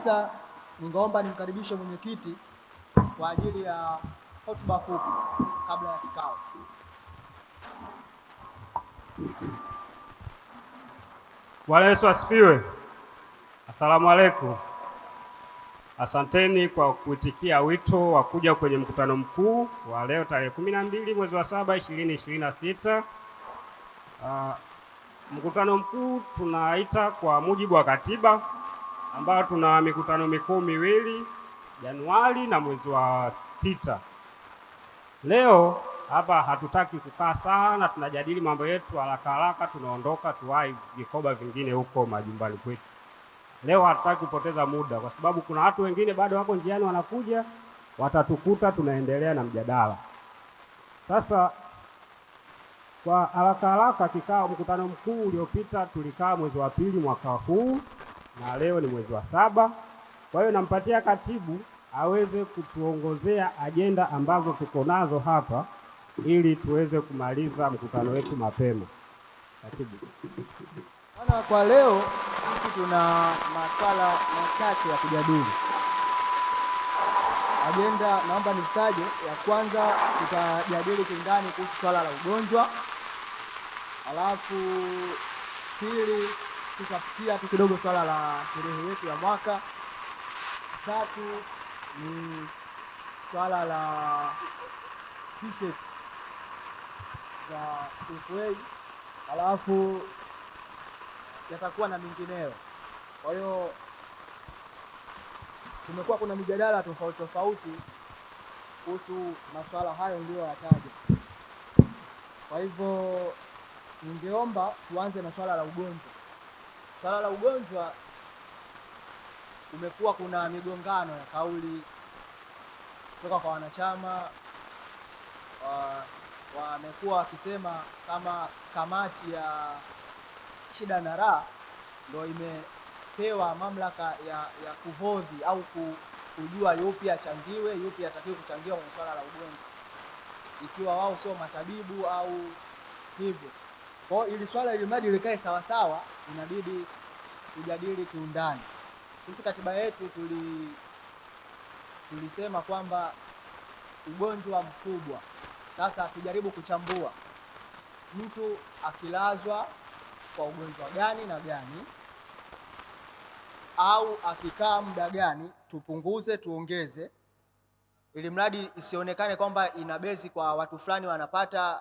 kabisa ningeomba nimkaribishe mwenyekiti kwa ajili ya hotuba fupi kabla ya kikao. Bwana Yesu asifiwe. Asalamu alaykum. Asanteni kwa kuitikia wito wa kuja kwenye mkutano mkuu wa leo tarehe 12 mwezi wa 7 2026. Mkutano mkuu tunaita kwa mujibu wa katiba, ambao tuna mikutano mikuu miwili, Januari na mwezi wa 6. Leo hapa hatutaki kukaa sana, tunajadili mambo yetu haraka haraka, tunaondoka tuwai vikoba vingine huko majumbani kwetu. Leo hatutaki kupoteza muda kwa sababu kuna watu wengine bado wako njiani wanakuja, watatukuta tunaendelea na mjadala. Sasa kwa haraka haraka, mkutano mkuu uliopita tulikaa mwezi wa 2 mwaka huu na leo ni mwezi wa 7. Kwa hiyo nampatia katibu aweze kutuongozea ajenda ambazo tuko nazo hapa ili tuweze kumaliza mkutano wetu mapema. Katibu. Kwa leo sisi tuna masuala machache ya kujadili. Ajenda naomba nitaje. Ya kwanza tutajadili kindani kuhusu swala la ugonjwa. Alafu pili tutafikia tu kidogo swala la sherehe yetu ya mwaka. Tatu ni swala la t-shirt za FA. Alafu yatakuwa na mingineyo. Kwa hiyo kumekuwa kuna mijadala tofauti kuhusu masuala hayo ndio yataja. Kwa hivyo ningeomba tuanze na swala la ugonjwa. Swala la ugonjwa kumekuwa kuna migongano ya kauli kutoka kwa wanachama. Wamekuwa wakisema kama kamati ya shida na raha ndio imepewa mamlaka ya kuhodhi au kujua yupi achangiwe, yupi atakiwe kuchangiwa kwenye swala la ugonjwa, ikiwa wao sio matabibu au hivyo. Kwa hiyo ili swala ili mradi likae sawa sawa, inabidi tujadili kiundani. Sisi katiba yetu tulisema kwamba ugonjwa mkubwa. Sasa tujaribu kuchambua mtu akilazwa kwa ugonjwa gani na gani, au akikaa muda gani, tupunguze tuongeze, ili mradi isionekane kwamba inabezi kwa watu fulani wanapata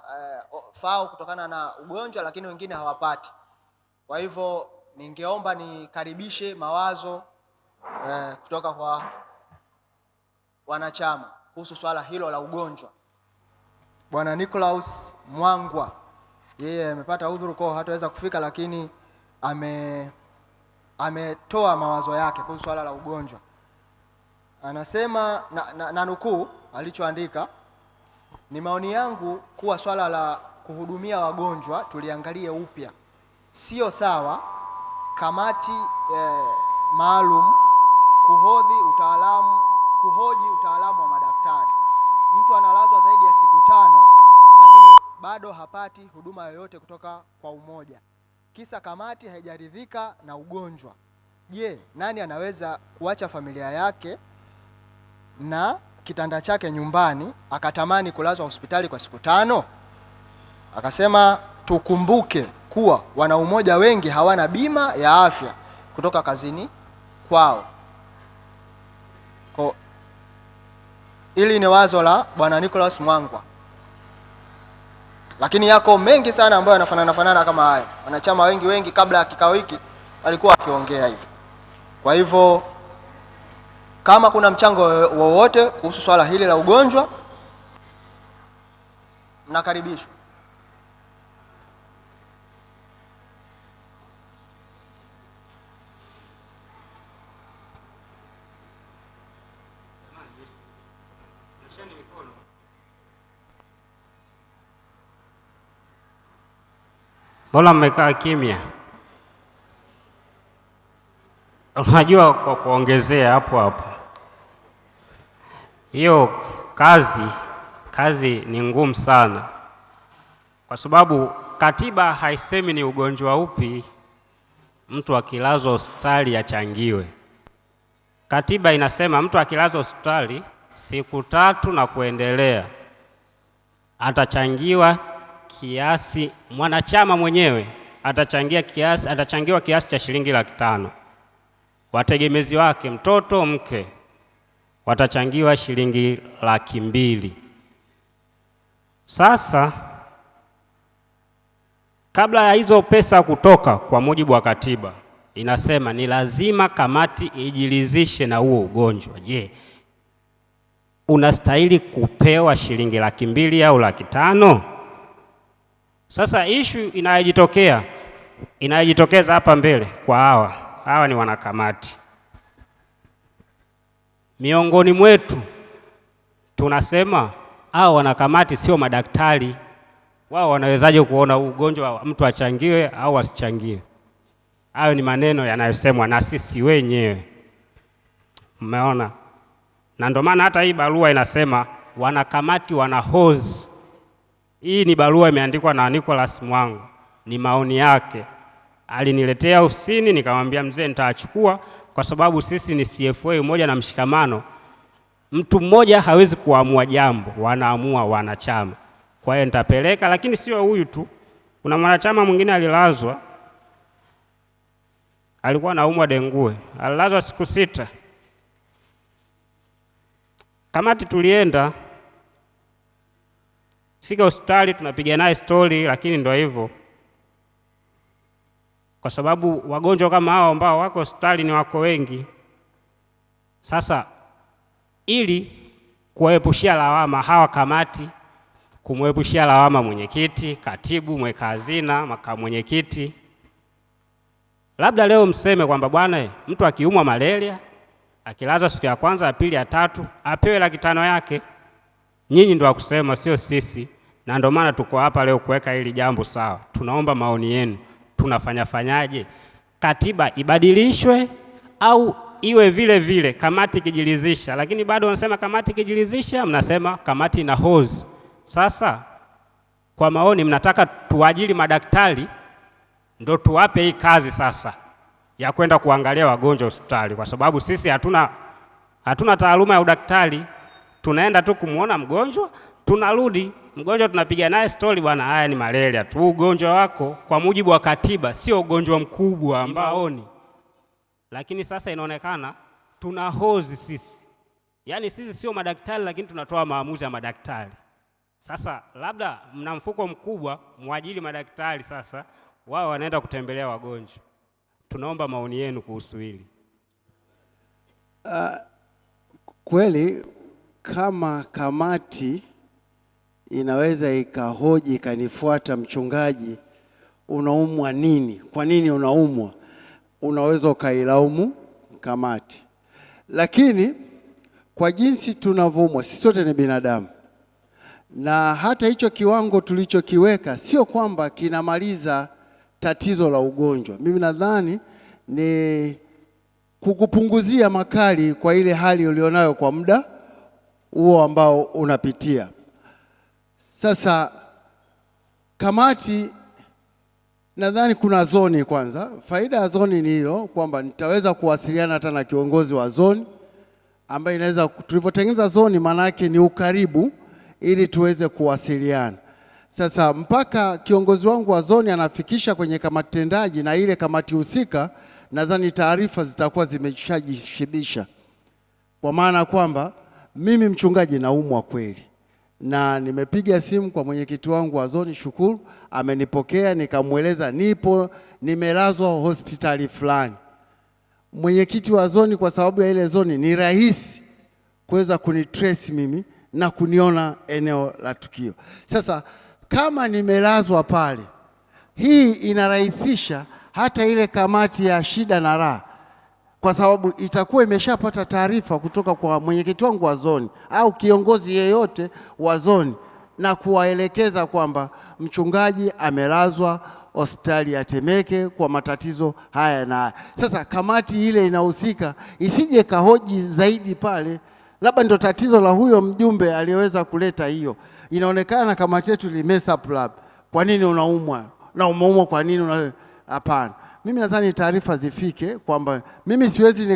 fao kutokana na ugonjwa lakini wengine hawapati. Kwa hivyo ningeomba nikaribishe mawazo kutoka kwa wanachama kuhusu swala hilo la ugonjwa. Bwana Nicholas Mwangwa, yeye amepata udhuru kwa hataweza kufika, lakini ametoa mawazo yake kuhusu swala la ugonjwa. Anasema na nukuu alichoandika: ni maoni yangu kuwa swala la kuhudumia wagonjwa tuliangalie upya. Sio sawa kamati maalum kuhoji utaalamu wa madaktari. Mtu analazwa zaidi ya siku 5 lakini bado hapati huduma yoyote kutoka kwa umoja, kisa kamati haijaridhika na ugonjwa. Je, nani anaweza kuacha familia yake na kitanda chake nyumbani akatamani kulazwa hospitali kwa siku 5? Akasema tukumbuke kuwa wana umoja wengi hawana bima ya afya kutoka kazini kwao. Ili ni wazo la Bwana Nicholas Mwangwa, lakini yako mengi sana ambayo yanafanana kama haya. Wanachama wengi kabla ya kikao hiki walikuwa wakiongea hivi. Kwa hivyo kama kuna mchango wowote kuhusu swala hili la ugonjwa, mnakaribishwa. Mbona mmekaa kimya? Unajua, kwa kuongezea hapo hiyo kazi ni ngumu sana, kwa sababu katiba haisemi ni ugonjwa upi mtu akilazwa hospitali achangiwe. katiba inasema mtu akilazwa hospitali siku 3 na kuendelea atachangiwa kiasi, mwanachama mwenyewe atachangiwa kiasi cha shilingi 500,000. Wategemezi wake, mtoto, mke, watachangiwa shilingi 200,000. Sasa kabla ya hizo pesa kutoka, kwa mujibu wa katiba inasema ni lazima kamati ijiridhishe na huo ugonjwa. Je, unastahili kupewa shilingi 200,000 au 500,000? Sasa issue inayojitokeza hapa mbele kwa hawa ni wanakamati. Miongoni mwetu tunasema hao wanakamati sio madaktari. Wao wanawezaje kuona ugonjwa wa mtu achangiwe au asichangiwe? Hayo ni maneno yanayosemwa na sisi wenyewe. Umeona? Na ndio maana hata hii barua inasema wanakamati wanahozi. Hii ni barua imeandikwa na Nicholas Mwangu, ni maoni yake. Aliniletea ofisini, nikamwambia mzee nitachukua kwa sababu sisi ni CFA moja na mshikamano. Mtu mmoja hawezi kuamua jambo, wanaamua wanachama. Kwa hiyo nitapeleka, lakini sio huyu tu. Kuna mwanachama mwingine alilazwa, alikuwa anaumwa dengue, alilazwa siku 6. Kamati tulienda, fika hospitali tunapiga naye story, lakini ndio hivyo. Kwa sababu wagonjwa kama hao ambao wako hospitali ni wako wengi. Sasa ili kuepushia lawama hawa kamati, kumwepushia lawama mwenyekiti, katibu, mweka hazina, makamu mwenyekiti, labda leo mseme kwamba bwana, mtu akiumwa malaria, akilazwa siku ya kwanza, ya pili, ya 3, apewe 500,000 yake. Nyinyi ndio wakusema, sio sisi. Na ndio maana tuko hapa leo kuweka hili jambo sawa. Tunaomba maoni yenu. Tunafanyaje? Katiba ibadilishwe au iwe vile vile kamati kijiridhisha? Lakini bado wanasema kamati kijiridhisha, mnasema kamati ina hozi. Sasa kwa maoni, mnataka tuajiri madaktari ndio tuwape hii kazi sasa ya kwenda kuangalia wagonjwa hospitali, kwa sababu sisi hatuna taaluma ya udaktari. Tunaenda tu kumuona mgonjwa, tunarudi. Mgonjwa tunapiga naye story, bwana, haya ni malaria tu, ugonjwa wako kwa mujibu wa katiba sio ugonjwa mkubwa ambaoni. Lakini sasa inaonekana tuna hozi sisi. Yaani sisi sio madaktari, lakini tunatoa maamuzi ya madaktari. Sasa labda mna mfuko mkubwa, mwajiri madaktari, sasa wao wanaenda kutembelea wagonjwa. Tunaomba maoni yenu kuhusu hili. Kweli kama kamati inaweza ikahoji, ikanifuata, mchungaji, unaumwa nini? Kwa nini unaumwa? Unaweza ukailaumu kamati. Lakini kwa jinsi tunavyoumwa, sisi sote ni binadamu. Na hata hicho kiwango tulichokiweka sio kwamba kinamaliza tatizo la ugonjwa. Mimi nadhani ni kukupunguzia makali kwa ile hali ulionayo kwa muda huo ambao unapitia. Sasa kamati, nadhani kuna zoni kwanza. Faida ya zoni ni hiyo kwamba nitaweza kuwasiliana hata na kiongozi wa zoni ambaye inaweza, tulivyotengeneza zoni maana yake ni ukaribu ili tuweze kuwasiliana. Sasa mpaka kiongozi wangu wa zoni anafikisha kwenye kamati tendaji na ile kamati husika, nadhani taarifa zitakuwa zimeshajishibisha. Kwa maana kwamba mimi mchungaji naumwa kweli, na nimepiga simu kwa mwenyekiti wangu wa zoni Shukuru, amenipokea, nikamweleza nimelazwa hospitali fulani. Mwenyekiti wa zoni, kwa sababu ya ile zoni ni rahisi kuweza kunitrace mimi na kuniona eneo la tukio. Sasa kama nimelazwa pale, hii inarahisisha hata ile kamati ya shida na raha, kwa sababu itakuwa imeshapata taarifa kutoka kwa mwenyekiti wangu wa zoni au kiongozi yeyote wa zoni na kuwaelekeza kwamba mchungaji amelazwa hospitali ya Temeke kwa matatizo haya na haya. Sasa kamati ile inahusika isije kahoji zaidi pale, labda ndio tatizo la huyo mjumbe aliyeweza kuleta hiyo. Inaonekana kamati yetu limesa plab. Kwa nini unaumwa? Na umeumwa kwa nini? Hapana. Mimi nadhani taarifa zifike kwamba mimi siwezi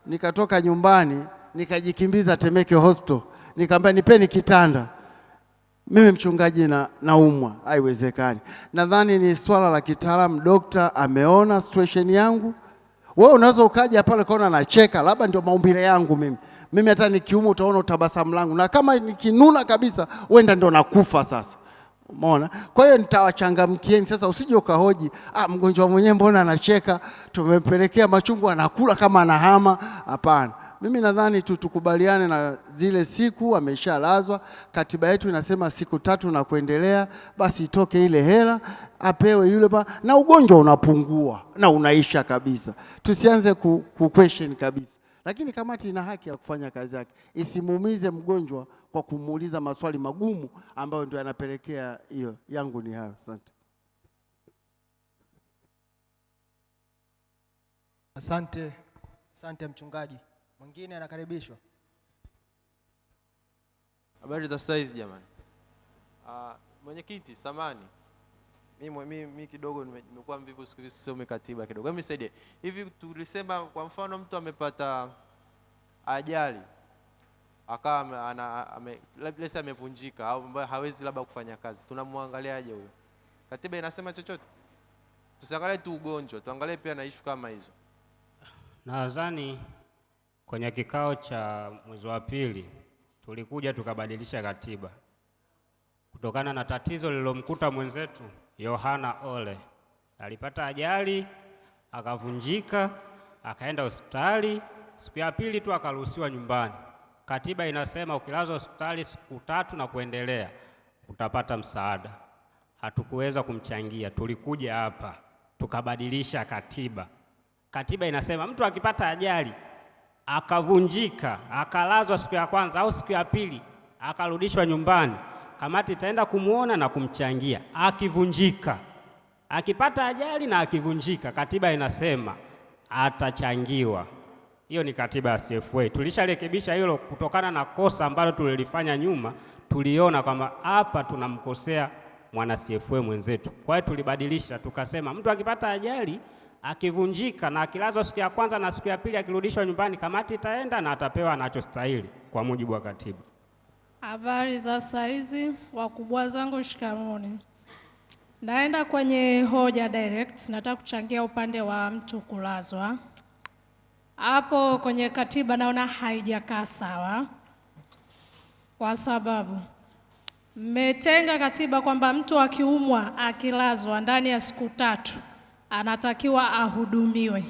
nikatoka nyumbani nikajikimbiza Temeke Hospital, nikamwambia nipeni kitanda, mimi mchungaji naumwa. Haiwezekani. Nadhani ni swala la kitaalamu, dokta ameona situation yangu. Wewe unaweza ukaja pale kaona nacheka, labda ndio maumbile yangu mimi hata nikiumwa utaona utabasamu langu, na kama nikinuna kabisa wenda ndio nakufa sasa. Umeona? Kwa hiyo nitawachangamkieni sasa, usije ukahoji mgonjwa mwenyewe mbona anacheka, tumempelekea machungwa anakula kama anahama. Hapana. Mimi nadhani tukubaliane na zile siku ameshalazwa. Katiba yetu inasema siku 3 na kuendelea, basi itoke ile hela apewe yule na ugonjwa unapungua na unaisha kabisa. Tusianze question kabisa. Lakini kamati ina haki ya kufanya kazi yake, isimuumize mgonjwa kwa kumuuliza maswali magumu ambayo ndio yanapelekea hiyo. Yangu ni hayo, asante. Asante mchungaji. Mwingine anakaribishwa. Habari za size jamani. Mwenyekiti samani. Mimi kidogo nimekuwa mvivu siku hizi, sio katiba kidogo. Hebu nisaidie. Hivi tulisema kwa mfano mtu amepata ajali akawa labda amevunjika au hawezi labda kufanya kazi, tunamwangaliaje huyo? Katiba inasema chochote? Tusiangalie tu ugonjwa, tuangalie pia na issue kama hizo. Nadhani kwenye kikao cha mwezi wa pili tulikuja tukabadilisha katiba kutokana na tatizo lililomkuta mwenzetu Yohana Ole. Alipata ajali, akavunjika, akaenda hospitali, siku ya pili tu akaruhusiwa nyumbani. Katiba inasema ukilazwa hospitali siku 3 na kuendelea utapata msaada. Hatukuweza kumchangia, tulikuja hapa tukabadilisha katiba. Katiba inasema mtu akipata ajali, akavunjika, akalazwa siku ya kwanza au siku ya pili, akarudishwa nyumbani, kamati itaenda kumuona na kumchangia. Akivunjika, akipata ajali na akivunjika, katiba inasema atachangiwa. Hiyo ni katiba ya CFA. Tulisharekebisha hilo kutokana na kosa ambalo tulilifanya nyuma. Tuliona kwamba hapa tunamkosea mwana CFA mwenzetu. Kwa hiyo tulibadilisha, tukasema mtu akipata ajali, akivunjika na akilazwa siku ya kwanza na siku ya pili akirudishwa nyumbani, kamati itaenda na atapewa anachostahili kwa mujibu wa katiba. Habari za saizi, wakubwa zangu, shikamoni. Naenda kwenye hoja direct, nataka kuchangia upande wa mtu kulazwa. Hapo kwenye katiba naona haijakaa sawa, kwa sababu mmetenga katiba kwamba mtu akiumwa akilazwa ndani ya siku 3 anatakiwa ahudumiwe.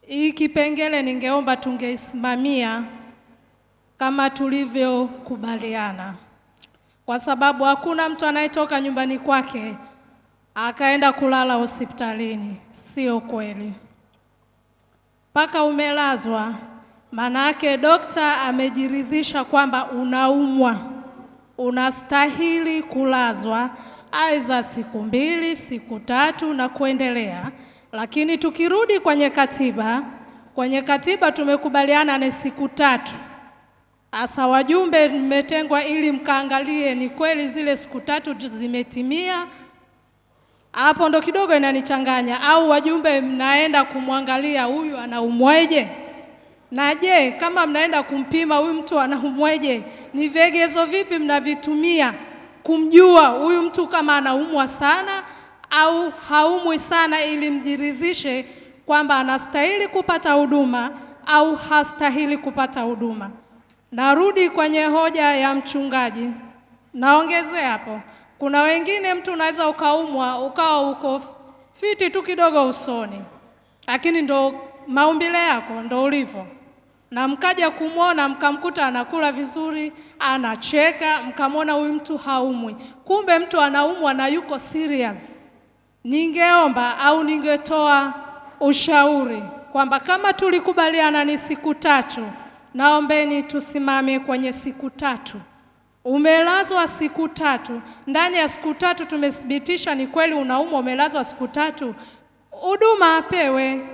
Hii kipengele ningeomba tungeisimamia kama tulivyokubaliana, kwa sababu hakuna mtu anayetoka nyumbani kwake akaenda kulala hospitalini. Sio kweli. Mpaka umelazwa, maana yake dokta amejiridhisha kwamba unaumwa, unastahili kulazwa aidha siku 2, siku 3 na kuendelea. Lakini tukirudi kwenye katiba tumekubaliana ni siku 3. Asa wajumbe mmetengwa ili mkaangalie ni kweli zile siku 3 zimetimia. Hapo ndo kidogo inanichanganya. Au wajumbe mnaenda kumwangalia huyu anaumweje? Na je, kama mnaenda kumpima huyu mtu anaumweje, ni vigezo vipi mnavitumia kumjua huyu mtu kama anaumwa sana au haumwi sana, ili mjiridhishe kwamba anastahili kupata huduma au hastahili kupata huduma. Narudi kwenye hoja ya mchungaji. Naongezea hapo, kuna wengine mtu unaweza ukaumwa ukawa uko fiti tu kidogo usoni, lakini ndo maumbile yako ndo ulivyo, na mkaja kumwona mkamkuta anakula vizuri, anacheka, mkamwona huyu mtu haumwi, kumbe mtu anaumwa na yuko serious. Ningeomba au ningetoa ushauri kwamba kama tulikubaliana ni siku 3, naombeni tusimame kwenye siku 3. Umelazwa siku 3, ndani ya siku 3 tumethibitisha ni kweli unaumwa, umelazwa siku 3, huduma apewe.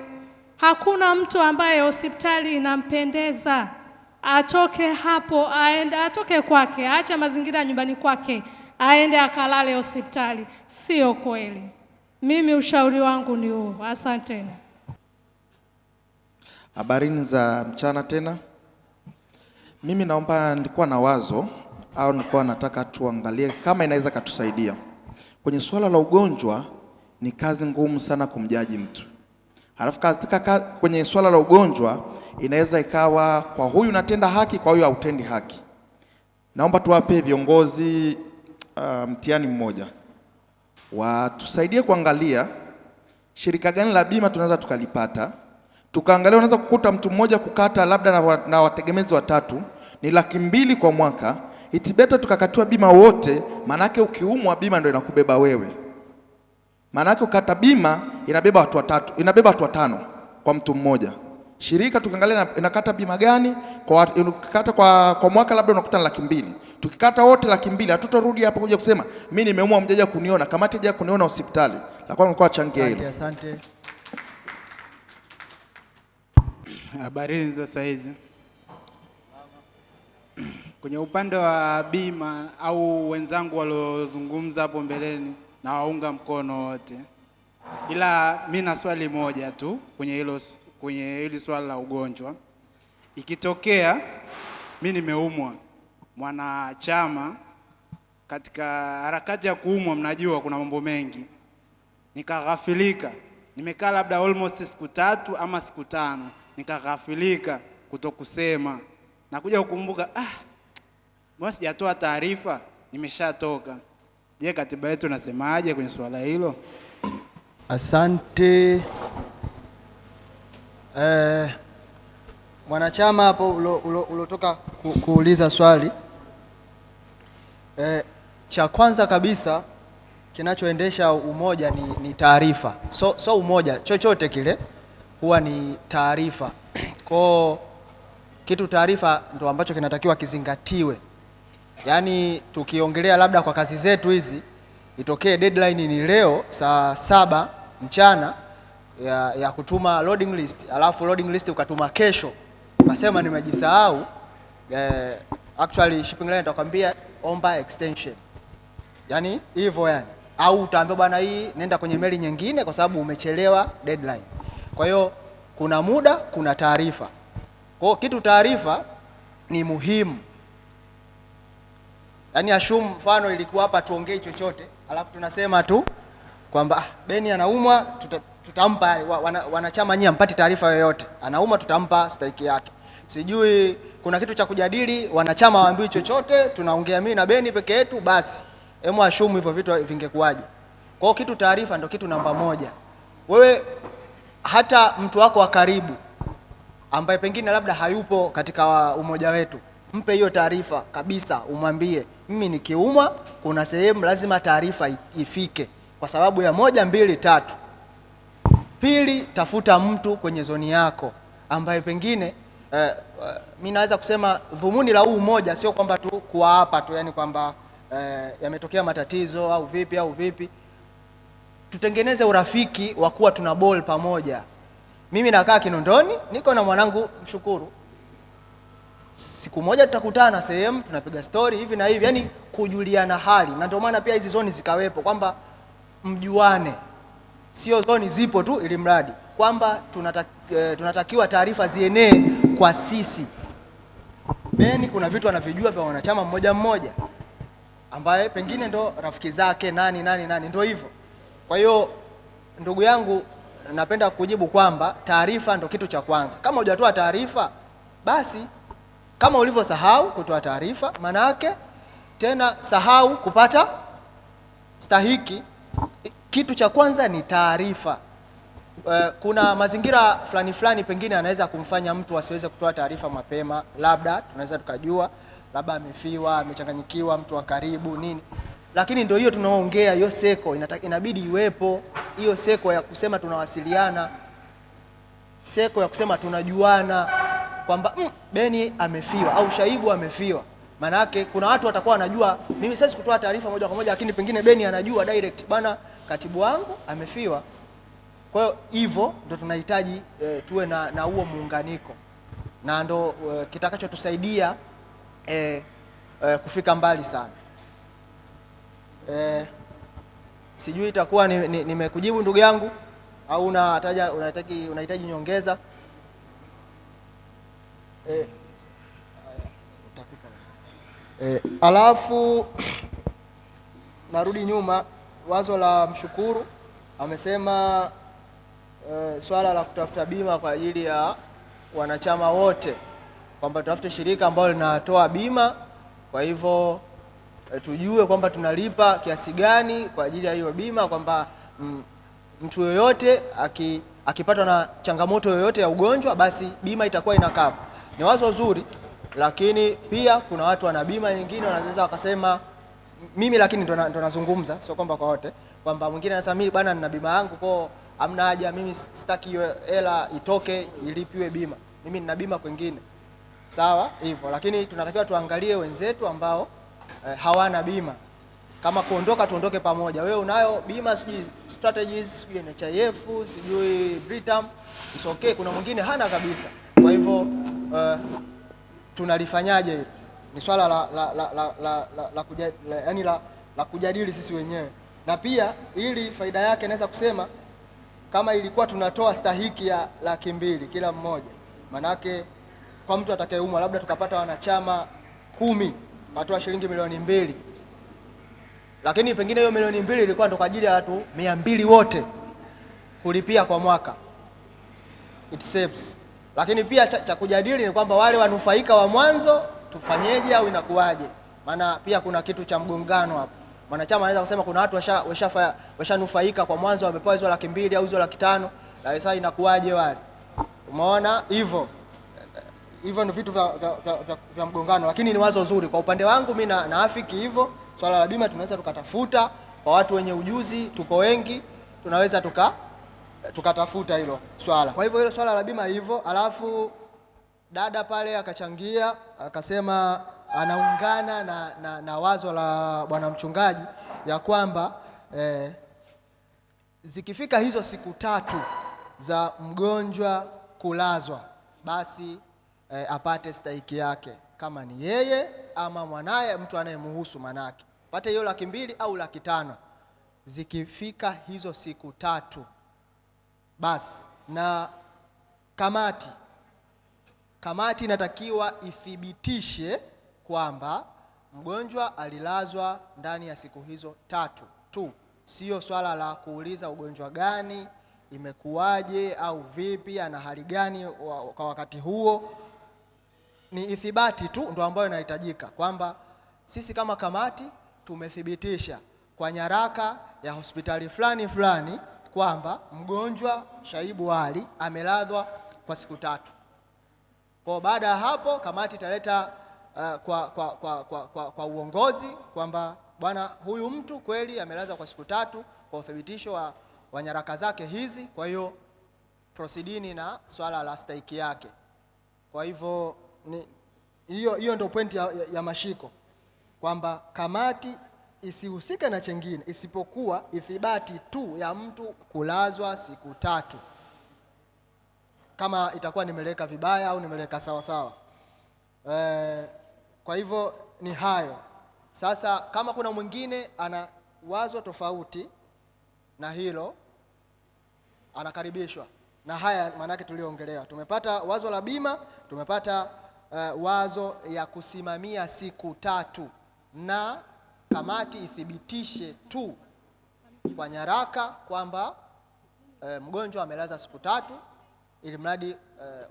Hakuna mtu ambaye hospitali inampendeza atoke hapo aende, atoke kwake, acha mazingira nyumbani kwake aende akalale hospitali. Sio kweli. Mimi ushauri wangu ni huo. Asanteni. Habarini za mchana tena. Mimi naomba, nilikuwa na wazo au nilikuwa nataka tuangalie kama inaweza katusaidia. Kwenye swala la ugonjwa ni kazi ngumu sana kumjaji mtu. Halafu katika kwenye swala la ugonjwa inaweza ikawa kwa huyu natenda haki, kwa huyu hautendi haki. Naomba tuwape viongozi mtihani mmoja. Watusaidie kuangalia shirika gani la bima tunaweza tukalipata. Tukaangalia unaweza kukuta mtu mmoja kukata labda na wategemezi watatu ni 200,000 kwa mwaka. Itibeta tukakatua bima wote, manake ukiumwa bima ndio inakubeba wewe. Manake ukata bima inabeba watu watatu, inabeba watu 5 kwa mtu mmoja. Shirika tukaangalia inakata bima gani kwa mwaka, labda unakuta 200,000. Tukikata wote 200,000 hatutorudi hapa kuja kusema mimi nimeumwa mjaja kuniona, kamati haja kuniona hospitali. La kwanza kwa changia hilo. Asante. Habari za saizi. Kwenye upande wa bima au wenzangu waliozungumza hapo mbeleni na waunga mkono wote. Ila mimi na swali moja tu kwenye hili swala la ugonjwa. Ikitokea mimi nimeumwa, mwanachama katika harakati ya kuumwa, mnajua kuna mambo mengi, nikaghafilika, nimekaa labda almost siku 3 ama siku 5, nikaghafilika kutokusema, nakuja kukumbuka mbona sijatoa taarifa, nimeshatoka. Je, katiba yetu nasemaje kwenye swala hilo? Asante. Mwanachama hapo ulotoka kuuliza swali, cha kwanza kabisa kinachoendesha umoja ni taarifa. So umoja chochote kile huwa ni taarifa. Kwa kitu taarifa ndo ambacho kinatakiwa kizingatiwe. Yaani tukiongelea labda kwa kazi zetu hizi, itokee deadline ni leo saa 7 mchana ya kutuma loading list, alafu loading list ukatuma kesho, ukasema nimejisahau, actually shipping line itakwambia omba extension. Yaani hivyo yani. Au utaambia bwana hii nenda kwenye meli nyingine kwa sababu umechelewa deadline. Kwa hiyo kuna muda, kuna taarifa. Kwa hiyo kitu taarifa ni muhimu. Yaani assume mfano ilikuwa hapa tuongee chochote, alafu tunasema tu kwamba Beni anaumwa, tutampa wanachama nyinyi mpati taarifa yoyote. Anaumwa tutampa stake yake. Sijui kuna kitu cha kujadili, wanachama waambiwi chochote, tunaongea mimi na Beni peke yetu basi. Hemu assume hivyo vitu vingekuaje. Kwa hiyo kitu taarifa ndio kitu namba 1. Wewe hata mtu wako wa karibu ambaye pengine labda hayupo katika umoja wetu, mpe hiyo taarifa kabisa, umwambie mimi nikiumwa kuna sehemu lazima taarifa ifike kwa sababu ya 1, 2, 3. Pili, tafuta mtu kwenye zoni yako ambaye pengine mimi naweza kusema dhumuni la huu umoja sio kwamba tu kuwa hapa tu, yani kwamba yametokea matatizo au vipi. Tutengeneze urafiki wa kuwa tuna ball pamoja. Mimi nakaa Kinondoni, niko na mwanangu Mshukuru. Siku moja tutakutana sehemu, tunapiga story hivi na hivi, yani kujuliana hali. Na ndio maana pia hizi zoni zikawepo kwamba mjuane. Sio zoni zipo tu ili mradi kwamba tunatakiwa taarifa zienee kwa sisi. Beni kuna vitu anavijua vya wanachama mmoja ambaye pengine ndo rafiki zake nani ndio hivyo. Kwa hiyo ndugu yangu, napenda kujibu kwamba taarifa ndo kitu cha kwanza. Kama hujatoa taarifa, basi kama ulivyosahau kutoa taarifa, maana yake tena sahau kupata stahiki. Kitu cha kwanza ni taarifa. Kuna mazingira fulani pengine anaweza kumfanya mtu asiweze kutoa taarifa mapema, labda tunaweza tukajua labda amefiwa, amechanganyikiwa, mtu wa karibu nini. Lakini ndio hiyo tunaoongea, hiyo seko inabidi iwepo, hiyo seko ya kusema tunawasiliana, seko ya kusema tunajuana kwamba Beni amefiwa au Shaibu amefiwa. Maana yake kuna watu watakuwa wanajua, mimi siwezi kutoa taarifa moja kwa moja, lakini pengine Beni anajua direct, bana katibu wangu amefiwa. Kwa hiyo hivyo ndio tunahitaji tuwe na huo muunganiko, na ndo kitakachotusaidia kufika mbali sana. Sijui itakuwa nimekujibu ndugu yangu au unahitaji nyongeza? Alafu narudi nyuma, wazo la Mshukuru amesema swala la kutafuta bima kwa ajili ya wanachama wote, kwamba tutafute shirika ambalo linatoa bima, kwa hivyo tujue kwamba tunalipa kiasi gani kwa ajili ya hiyo bima, kwamba mtu yoyote akipatwa na changamoto yoyote ya ugonjwa basi bima itakuwa inakava. Ni wazo zuri, lakini pia kuna watu wana bima nyingine wanaweza wakasema mimi, lakini ndo nazungumza, sio kwamba kwa wote, kwamba mwingine anasema mimi bwana nina bima yangu kwa hamna haja, mimi sitaki hiyo hela itoke ilipiwe bima, mimi nina bima kwingine. Sawa hivyo, lakini tunatakiwa tuangalie wenzetu ambao hawana bima. Kama kuondoka tuondoke pamoja. Wewe unayo bima, sijui Strategies, sijui NHIF, sijui Britam, it's okay. Kuna mwingine hana kabisa. Kwa hivyo tunalifanyaje hilo? Ni swala la kujadili sisi wenyewe. Na pia ili faida yake naweza kusema kama ilikuwa tunatoa stahiki ya 200,000 kila mmoja, manake kwa mtu atakayeumwa labda tukapata wanachama 10 watoa shilingi milioni 2, lakini pengine hiyo milioni 2 ilikuwa ndo kwa ajili ya watu 200 wote kulipia kwa mwaka, it saves. Lakini pia cha kujadili ni kwamba wale wanufaika wa mwanzo tufanyeje au inakuwaje, maana pia kuna kitu cha mgongano hapo. Mwanachama anaweza kusema kuna watu washanufaika kwa mwanzo, wamepewa hizo 200,000 au hizo 500,000, na sasa inakuwaje wale? Umeona hivyo ni vitu vya mgongano, lakini ni wazo zuri. Kwa upande wangu mimi naafiki hivyo. Swala la bima tunaweza tukatafuta kwa watu wenye ujuzi, tuko wengi, tunaweza tukatafuta hilo swala. Kwa hivyo hilo swala la bima hivyo. Alafu dada pale akachangia akasema anaungana na wazo la bwana mchungaji ya kwamba zikifika hizo siku 3 za mgonjwa kulazwa basi apate stahiki yake, kama ni yeye ama mwanaye, mtu anayemhusu, manake pate hiyo 200,000 au 500,000 zikifika hizo siku 3 basi. Na kamati inatakiwa ithibitishe kwamba mgonjwa alilazwa ndani ya siku hizo 3 tu, sio swala la kuuliza ugonjwa gani, imekuwaje au vipi, ana hali gani kwa wakati huo. Ni ithibati tu ndio ambayo inahitajika, kwamba sisi kama kamati tumethibitisha kwa nyaraka ya hospitali fulani kwamba mgonjwa Shaibu Ali amelazwa kwa siku 3. Kwa baada ya hapo kamati italeta kwa uongozi kwamba bwana huyu mtu kweli amelazwa kwa siku 3 kwa uthibitisho wa nyaraka zake hizi, kwa hiyo proceedini na swala la stahiki yake. Kwa hivyo hiyo ndio pointi ya mashiko, kwamba kamati isihusike na chengine isipokuwa ithibati tu ya mtu kulazwa siku 3, kama itakuwa nimeleka vibaya au nimeleka sawa. Kwa hivyo ni hayo. Sasa kama kuna mwingine ana wazo tofauti na hilo, anakaribishwa. Na haya manake tulioongelea, tumepata wazo la bima, tumepata wazo ya kusimamia siku 3, na kamati ithibitishe tu kwa nyaraka kwamba mgonjwa amelaza siku 3, ili mradi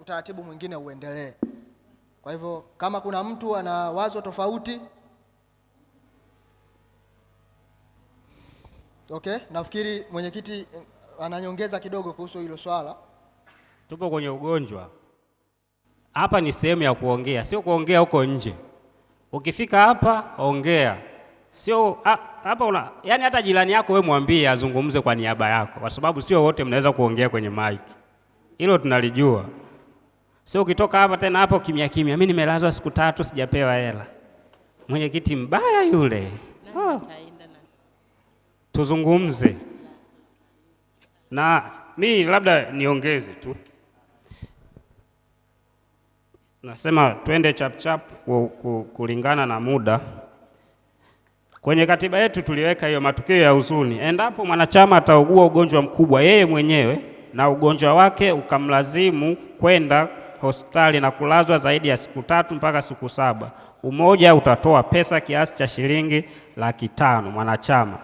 utaratibu mwingine uendelee. Kwa hivyo kama kuna mtu ana wazo tofauti, okay, nafikiri mwenyekiti ananyongeza kidogo kuhusu hilo swala. Tupo kwenye ugonjwa hapa, ni sehemu ya kuongea, sio kuongea huko nje. Ukifika hapa ongea, sio hapa yani hata jirani yako wewe mwambie azungumze kwa niaba yako, kwa sababu sio wote mnaweza kuongea kwenye mic. Hilo tunalijua. Sio ukitoka hapa tena hapo kimya, mimi nimelazwa siku 3 sijapewa hela. Mwenyekiti mbaya yule. Tuzungumze. Na mimi labda niongeze tu, nasema twende chap kulingana na muda. Kwenye katiba yetu tuliweka hiyo matukio ya huzuni, endapo mwanachama ataugua ugonjwa mkubwa yeye mwenyewe na ugonjwa wake ukamlazimu kwenda hospitali na kulazwa zaidi ya siku 3 mpaka siku 7, umoja utatoa pesa kiasi cha shilingi 500,000 mwanachama.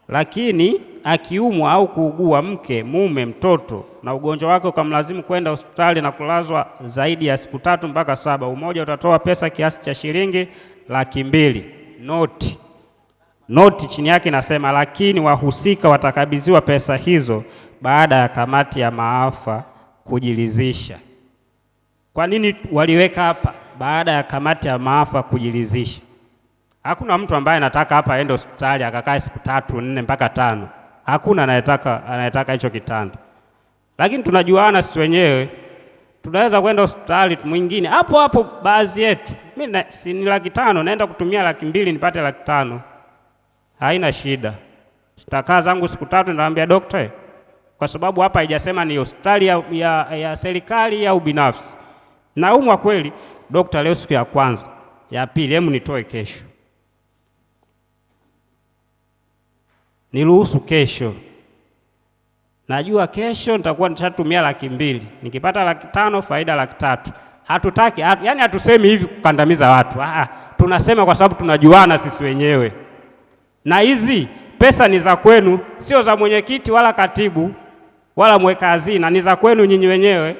Lakini akiumwa au kuugua mke, mume, mtoto na ugonjwa wake ukamlazimu kwenda hospitali na kulazwa zaidi ya siku 3 mpaka 7, umoja utatoa pesa kiasi cha shilingi 200,000. Noti chini yake inasema, lakini wahusika watakabidhiwa pesa hizo baada ya kamati ya maafa kujiridhisha. Kwa nini waliweka hapa baada ya kamati ya maafa kujiridhisha? Hakuna mtu ambaye anataka hapa aende hospitali akakaa siku 3, 4 mpaka 5. Hakuna anayetaka hicho kitanda. Lakini tunajuana sisi wenyewe, tunaweza kwenda hospitali mwingine hapo hapo. Baadhi yetu, mimi si ni 500,000 naenda kutumia 200,000 nipate 500,000, haina shida. Sitakaa zangu siku 3 naambia daktari, kwa sababu hapa haijasema ni hospitali ya serikali au binafsi. Naumwa kweli, daktari, leo siku ya kwanza, ya pili, hebu nitoe kesho, niruhusu kesho. Najua kesho nitakuwa nishatumia 200,000, nikipata 500,000 faida 300,000. Hatutaki, yani hatusemi hivi kukandamiza watu. Tunasema kwa sababu tunajuana sisi wenyewe. Na hizi pesa ni za kwenu, sio za mwenyekiti wala katibu wala mweka hazina, ni za kwenu nyinyi wenyewe.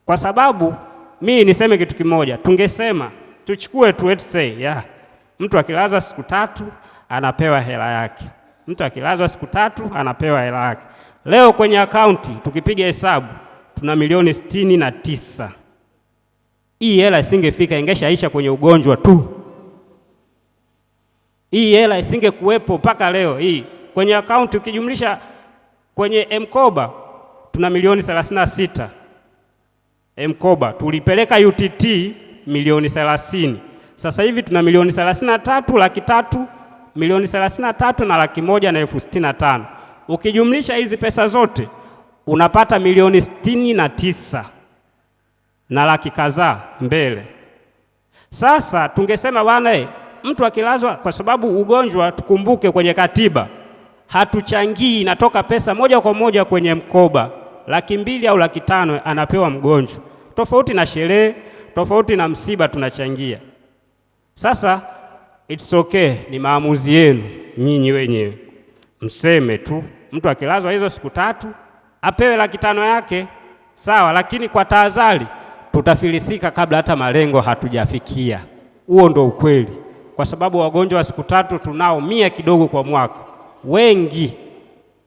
Kwa sababu mimi niseme kitu kimoja, tungesema tuchukue tu let's say, mtu akilaza siku 3 anapewa hela yake. Mtu akilazwa siku 3 anapewa hela yake. Leo kwenye akaunti tukipiga hesabu tuna milioni 69. Hii hela isingefika, ingeshaisha kwenye ugonjwa tu. Hii hela isingekuwepo mpaka leo hii. Kwenye akaunti ukijumlisha kwenye mkoba tuna milioni 36. Mkoba tulipeleka UTT milioni 30. Sasa hivi tuna milioni 33, 300,000, milioni 33 na 165. Ukijumlisha hizi pesa zote unapata milioni 69 na laki kadhaa mbele. Sasa tungesema bwana, mtu akilazwa, kwa sababu ugonjwa, tukumbuke kwenye katiba hatuchangii, inatoka pesa moja kwa moja kwenye mkoba. 200,000 au 500,000 anapewa mgonjwa. Tofauti na sherehe, tofauti na msiba tunachangia. Sasa it's okay, ni maamuzi yenu nyinyi wenyewe. Mseme tu mtu akilazwa hizo siku 3 apewe 500,000 yake, sawa, lakini kwa tahadhari, tutafilisika kabla hata malengo hatujafikia. Huo ndo ukweli, kwa sababu wagonjwa wa siku 3 tunao 100 kidogo kwa mwaka, wengi.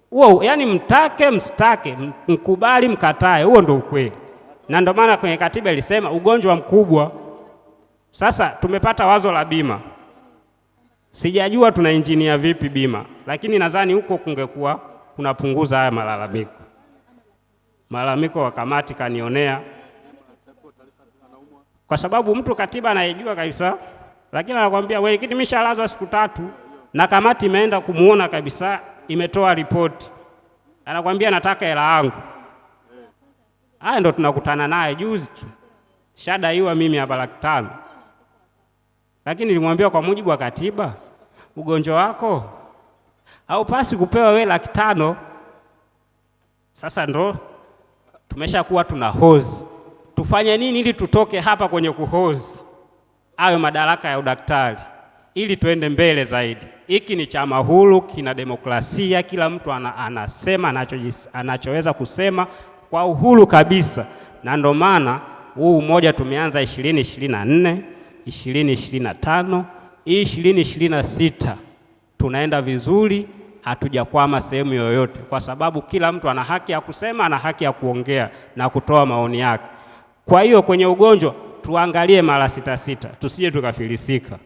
Huo yani mtake mstake, mkubali mkatae, huo ndo ukweli. Na ndio maana kwenye katiba ilisema ugonjwa mkubwa. Sasa tumepata wazo la bima. Sijajua tuna engineer vipi bima, lakini nadhani huko kungekuwa kunapunguza haya malalamiko. Malalamiko wa kamati kanionea, kwa sababu mtu katiba anaijua kabisa, lakini anakuambia wewe kitu nimeshalazwa siku 3 na kamati imeenda kumuona kabisa, imetoa ripoti, anakuambia nataka hela yangu. Haya ndo tunakutana naye juzi tu, shadaiwa mimi hapa 500,000. Lakini nilimwambia kwa mujibu wa katiba, ugonjwa wako haupasi kupewa wewe 500,000. Sasa ndo tumeshakuwa tuna hozi. Tufanye nini ili tutoke hapa kwenye kuhozi ayo madaraka ya udaktari, ili tuende mbele zaidi? Hiki ni chama huru, kina demokrasia, kila mtu anasema anachoweza kusema kwa uhuru kabisa. Na ndo maana huu umoja tumeanza 2024, 2025, 2026 tunaenda vizuri, hatujakwama sehemu yoyote, kwa sababu kila mtu ana haki ya kusema, ana haki ya kuongea na kutoa maoni yake. Kwa hiyo kwenye ugonjwa tuangalie mara 6, tusije tukafilisika.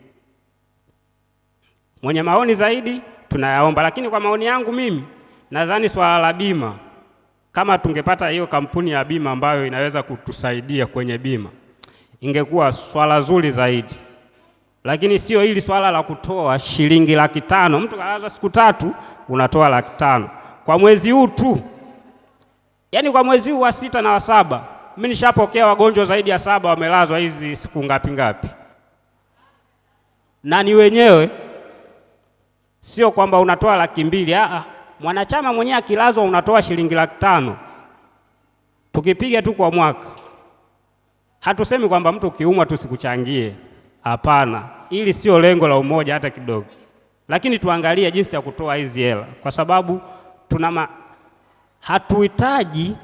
Mwenye maoni zaidi tunayaomba, lakini kwa maoni yangu mimi nadhani swala la bima, kama tungepata hiyo kampuni ya bima ambayo inaweza kutusaidia kwenye bima, ingekuwa swala zuri zaidi. Lakini sio hili swala la kutoa shilingi 500,000. Mtu kalazwa siku 3 unatoa 500,000 kwa mwezi huu tu. Yaani kwa mwezi huu wa 6 na wa 7 mimi nishapokea wagonjwa zaidi ya 7 wamelazwa hizi siku ngapi. Na ni wenyewe, sio kwamba unatoa 200,000. Mwanachama mwenyewe akilazwa unatoa shilingi 500,000. Tukipiga tu kwa mwaka Hatusemi kwamba mtu ukiumwa tusikuchangie, hapana. Hili sio lengo la umoja hata kidogo, lakini tuangalie jinsi ya kutoa hizi hela, kwa sababu hatuhitaji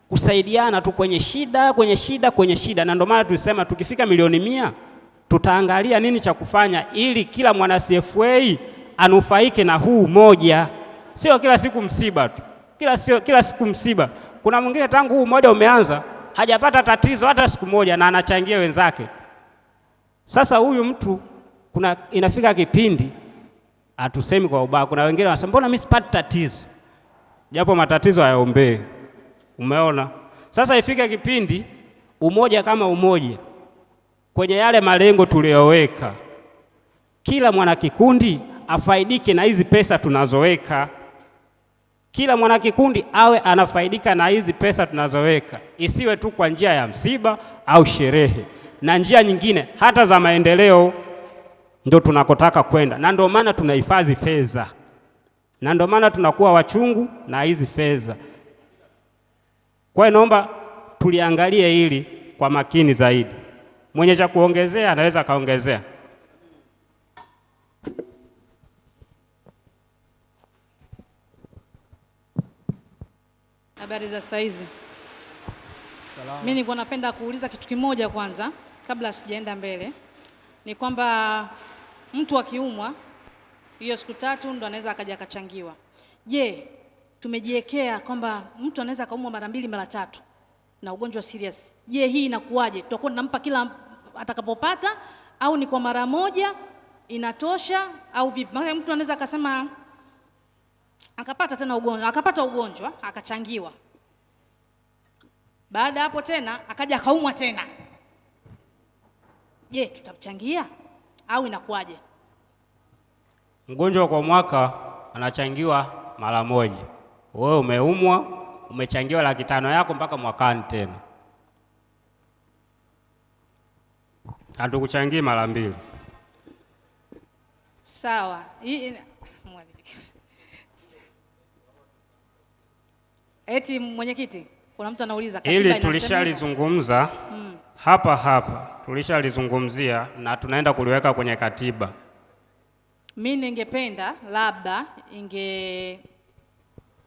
kusaidiana tu kwenye shida, na ndio maana tulisema tukifika milioni 100 tutaangalia nini cha kufanya ili kila mwana CFA anufaike na huu moja. Sio kila siku msiba tu, kila siku msiba. Kuna mwingine tangu huu moja umeanza hajapata tatizo hata siku moja na anachangia wenzake. Sasa huyu mtu inafika kipindi hatusemi kwa ubaya. Kuna wengine wanasema mbona mimi sipati tatizo, japo matatizo hayaombee. Umeona? Sasa ifike kipindi umoja kama umoja, kwenye yale malengo tuliyoweka, kila mwana kikundi afaidike na hizi pesa tunazoweka. Kila mwana kikundi awe anafaidika na hizi pesa tunazoweka, isiwe tu kwa njia ya msiba au sherehe, na njia nyingine hata za maendeleo. Ndio tunakotaka kwenda, na ndio maana tunahifadhi fedha, na ndio maana tunakuwa wachungu na hizi fedha. Kwa hiyo naomba tuliangalie hili kwa makini zaidi. Mwenye cha kuongezea anaweza kaongezea. Habari za saizi. Salama. Mimi nilikuwa napenda kuuliza kitu kimoja kwanza kabla sijaenda mbele. Ni kwamba mtu akiumwa hiyo siku 3 ndo anaweza akaja akachangiwa. Je, tumejiwekea kwamba mtu anaweza kaumwa mara 2 mara 3 na ugonjwa serious. Je, hii inakuwaje? Tutakuwa tunampa kila atakapopata au ni kwa mara moja inatosha au vipi? Maana mtu anaweza akasema akapata ugonjwa akachangiwa, baada hapo tena akaja kaumwa tena. Je, tutamchangia au inakuwaje? Mgonjwa kwa mwaka anachangiwa mara moja. Wewe umeumwa, umechangiwa 500 yako mpaka mwakani tena. Hatukuchangii mara 2. Sawa. Eti mwenyekiti, kuna mtu anauliza katiba ili inasema. Tulishalizungumza hapa tulishalizungumzia na tunaenda kuliweka kwenye katiba. Mimi ningependa labda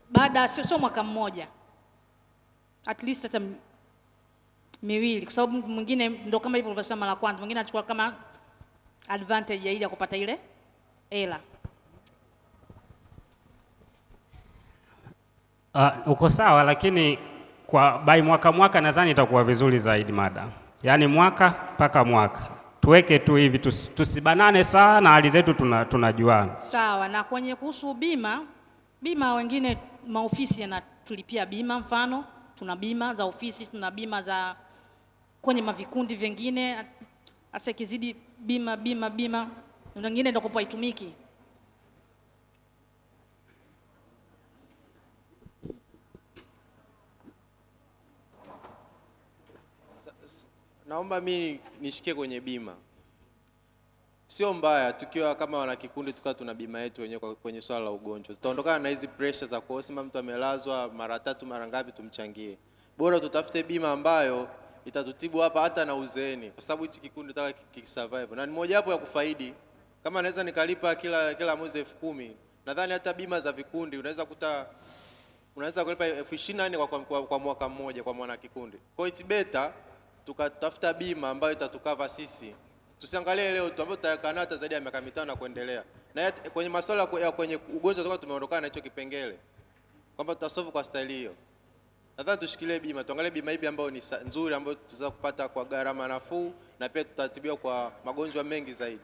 baada sio mwaka mmoja, at least hata 2, kwa sababu mwingine ndo kama hivyo ulivyosema la kwanza, mwingine anachukua kama advantage ya ile ya kupata ile hela. Uko sawa, lakini kwa by mwaka nadhani itakuwa vizuri zaidi madam. Yaani mwaka mpaka mwaka. Tuweke tu hivi, tusibanane sana, hali zetu tunajuana. Sawa. Na kwenye kuhusu bima wengine maofisi yanatulipia bima, mfano tuna bima za ofisi, tuna bima za kwenye mavikundi vingine. Hasa ikizidi bima wengine ndio kwa itumiki. Naomba mimi nishikie kwenye bima. Sio mbaya tukiwa kama wana kikundi tukawa tuna bima yetu wenyewe kwenye swala la ugonjwa. Tutaondokana na hizi pressure za kusema mtu amelazwa mara 3 mara ngapi tumchangie. Bora tutafute bima ambayo itatutibu hapa hata na uzeeni, kwa sababu hichi kikundi nataka kisurvive. Na ni moja wapo ya kufaidi. Kama naweza nikalipa kila mwezi 10,000, nadhani hata bima za vikundi unaweza kulipa 24,000 kwa mwaka mmoja kwa mwana kikundi. Kwa hiyo it's better tukatafuta bima ambayo itatukava sisi. Tusiangalie leo tu, ambayo tutakaa nayo zaidi ya miaka 5 na kuendelea. Na kwenye masuala ya kwenye ugonjwa tutakuwa tumeondokana na hicho kipengele, kwamba tutasolve kwa style hiyo. Nadhani tushikilie bima, tuangalie bima ipi ambayo ni nzuri, ambayo tutaweza kupata kwa gharama nafuu na pia tutatibiwa kwa magonjwa mengi zaidi.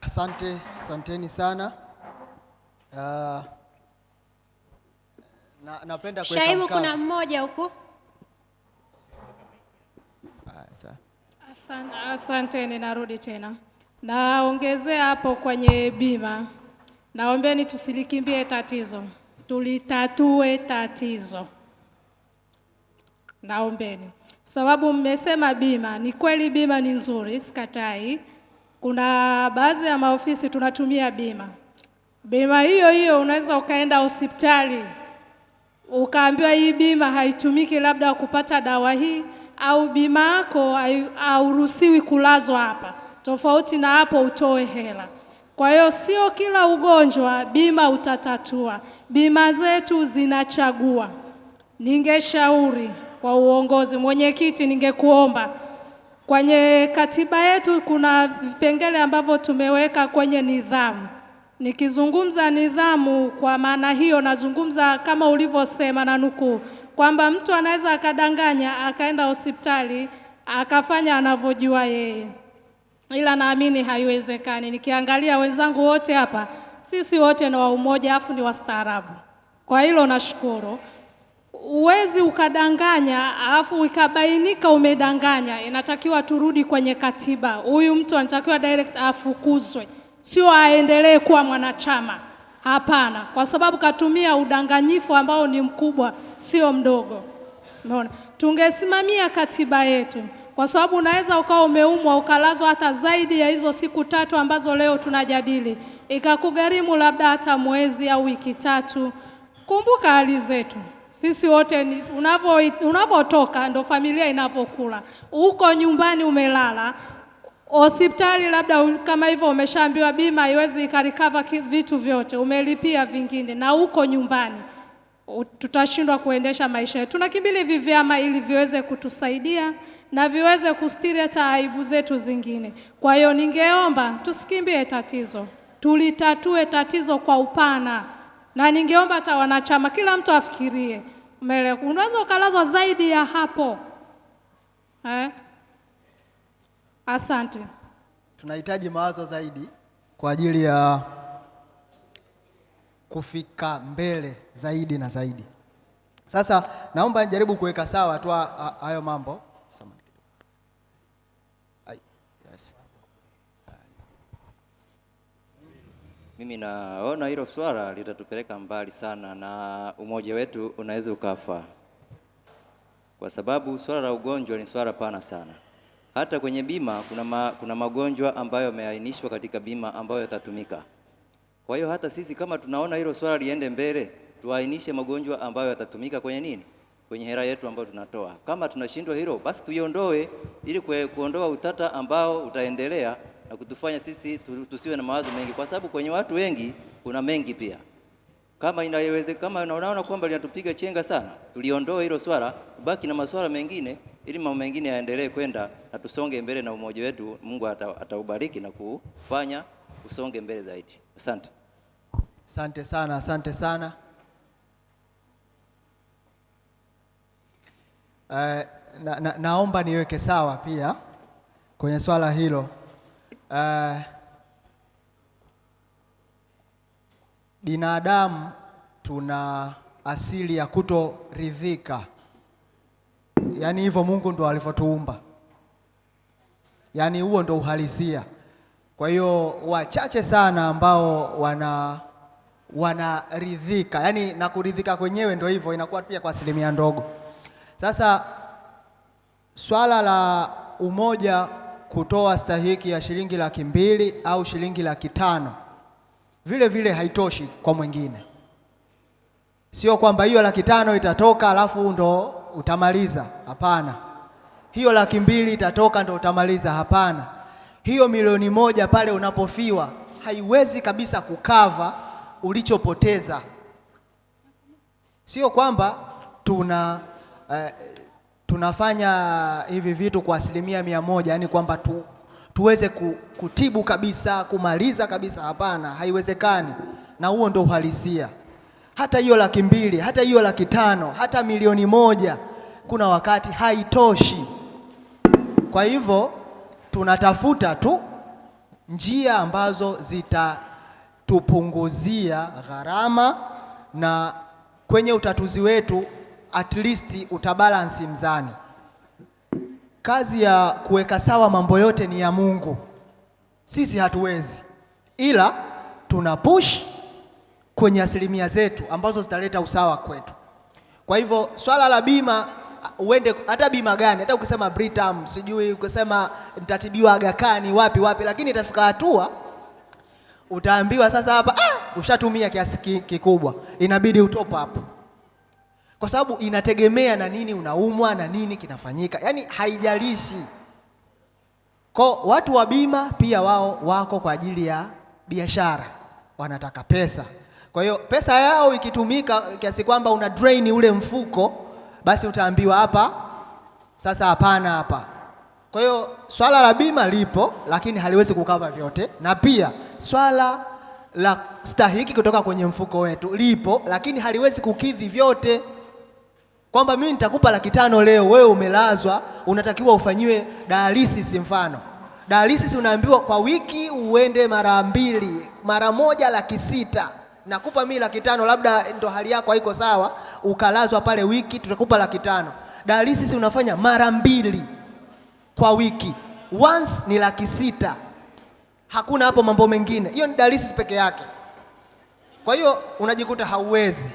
Asanteni sana. Napenda kuweka Shaibu, mkazo. kuna mmoja huku. Asanteni, narudi tena. Naongezea hapo kwenye bima. Naombeni tusilikimbie tatizo. Tulitatue tatizo. Naombeni. Sababu mmesema bima, ni kweli bima ni nzuri, sikatai. Kuna baadhi ya maofisi tunatumia bima. Bima hiyo unaweza ukaenda hospitali ukaambiwa hii bima haitumiki labda kupata dawa hii, au bima yako hauruhusiwi kulazwa hapa, tofauti na hapo utoe hela. Kwa hiyo sio kila ugonjwa bima utatatua. Bima zetu zinachagua. Ningeshauri kwa uongozi, mwenyekiti, ningekuomba kwenye katiba yetu kuna vipengele ambavyo tumeweka kwenye nidhamu. Nikizungumza nidhamu, kwa maana hiyo nazungumza kama ulivyosema na nukuu, kwamba mtu anaweza akadanganya akaenda hospitali akafanya anavyojua yeye, ila naamini haiwezekani. Nikiangalia wenzangu wote hapa, sisi wote ni wa umoja, afu ni wastaarabu. Kwa hilo nashukuru. Uwezi ukadanganya alafu ikabainika umedanganya. Inatakiwa turudi kwenye katiba. Huyu mtu anatakiwa direct afukuzwe, sio aendelee kuwa mwanachama. Hapana, kwa sababu katumia udanganyifu ambao ni mkubwa, sio mdogo. Umeona? Tungesimamia katiba yetu, kwa sababu unaweza ukawa umeumwa ukalazwa hata zaidi ya hizo siku 3 ambazo leo tunajadili, ikakugharimu labda hata mwezi au wiki 3. Kumbuka hali zetu. Sisi wote unavotoka ndo familia inavokula. Uko nyumbani umelala, hospitali labda kama hivyo umeshaambiwa bima haiwezi ikarikava vitu vyote, umelipia vingine na uko nyumbani, tutashindwa kuendesha maisha yetu. Tunakimbili vyama ili viweze kutusaidia na viweze kustiri hata aibu zetu zingine. Kwa hiyo ningeomba tusikimbie tatizo, tulitatue tatizo kwa upana. Na ningeomba hata wanachama kila mtu afikirie. Unaweza ukalazwa zaidi ya hapo. Asante. Tunahitaji mawazo zaidi kwa ajili ya kufika mbele zaidi na zaidi. Sasa naomba nijaribu kuweka sawa tu hayo mambo. Mimi naona hilo swala litatupeleka mbali sana na umoja wetu unaweza ukafa, kwa sababu swala la ugonjwa ni swala pana sana. Hata kwenye bima kuna magonjwa ambayo yameainishwa katika bima ambayo yatatumika. Kwa hiyo hata sisi kama tunaona hilo swala liende mbele, tuainishe magonjwa ambayo yatatumika kwenye nini? Kwenye hela yetu ambayo tunatoa. Kama tunashindwa hilo, basi tuiondoe ili kuondoa utata ambao utaendelea na kutufanya sisi tusiwe na mawazo mengi, kwa sababu kwenye watu wengi kuna mengi pia. Kama inawezekana, kama unaona kwamba linatupiga chenga sana, tuliondoe hilo swala, baki na masuala mengine ili mambo mengine yaendelee kwenda na tusonge mbele na umoja wetu. Mungu ataubariki na kufanya usonge mbele zaidi. Asante. Asante sana, asante sana. Naomba niweke sawa pia kwenye swala hilo. Binadamu tuna asili ya kutoridhika. Yaani hivyo Mungu ndo alivyotuumba. Yaani huo ndo uhalisia. Kwa hiyo wachache sana ambao wanaridhika. Yaani na kuridhika kwenyewe ndo hivyo, inakuwa pia kwa asilimia ndogo. Sasa swala la umoja kutoa stahiki ya shilingi 200,000 au shilingi 500,000 vile vile haitoshi kwa mwingine. Sio kwamba hiyo 500,000 itatoka alafu ndo utamaliza. Hapana. Hiyo 200,000 itatoka ndo utamaliza. Hapana. Hiyo 1,000,000 pale unapofiwa haiwezi kabisa kukava ulichopoteza. Sio kwamba tunafanya hivi vitu kwa 100%, yani kwamba tuweze kutibu kabisa, kumaliza kabisa. Hapana, haiwezekani. Na huo ndo uhalisia. Hata hiyo 200,000, hata hiyo 500,000, hata 1,000,000 kuna wakati haitoshi. Kwa hivyo tunatafuta tu njia ambazo zitatupunguzia gharama, na kwenye utatuzi wetu at least utabalansi mzani. Kazi ya kuweka sawa mambo yote ni ya Mungu. Sisi hatuwezi, ila tuna push kwenye asilimia zetu ambazo zitaleta usawa kwetu. Kwa hivyo swala la bima, uende hata bima gani, hata ukisema Britam, sijui ukisema nitatibiwa Aga Khan wapi, lakini itafika hatua utaambiwa sasa hapa ushatumia kiasi kikubwa, inabidi utop up. kwa sababu inategemea na nini unaumwa na nini kinafanyika, yaani haijalishi. Kwa watu wa bima pia wao wako kwa ajili ya biashara, wanataka pesa. Kwa hiyo pesa yao ikitumika kiasi kwamba una drain ule mfuko, basi utaambiwa hapa sasa hapana hapa. Kwa hiyo swala la bima lipo, lakini haliwezi kukava vyote, na pia swala la stahiki kutoka kwenye mfuko wetu lipo, lakini haliwezi kukidhi vyote. Kwamba mimi nitakupa 500,000 leo, wewe umelazwa, unatakiwa ufanyiwe dialysis mfano. Dialysis unaambiwa kwa wiki uende mara 2, mara moja 600,000. Nakupa mimi 500,000, labda ndo hali yako haiko sawa, ukalazwa pale wiki, tutakupa 500,000. Dialysis unafanya mara 2 kwa wiki. Once ni 600,000. Hakuna hapo mambo mengine. Hiyo ni dialysis peke yake. Kwa hiyo unajikuta hauwezi.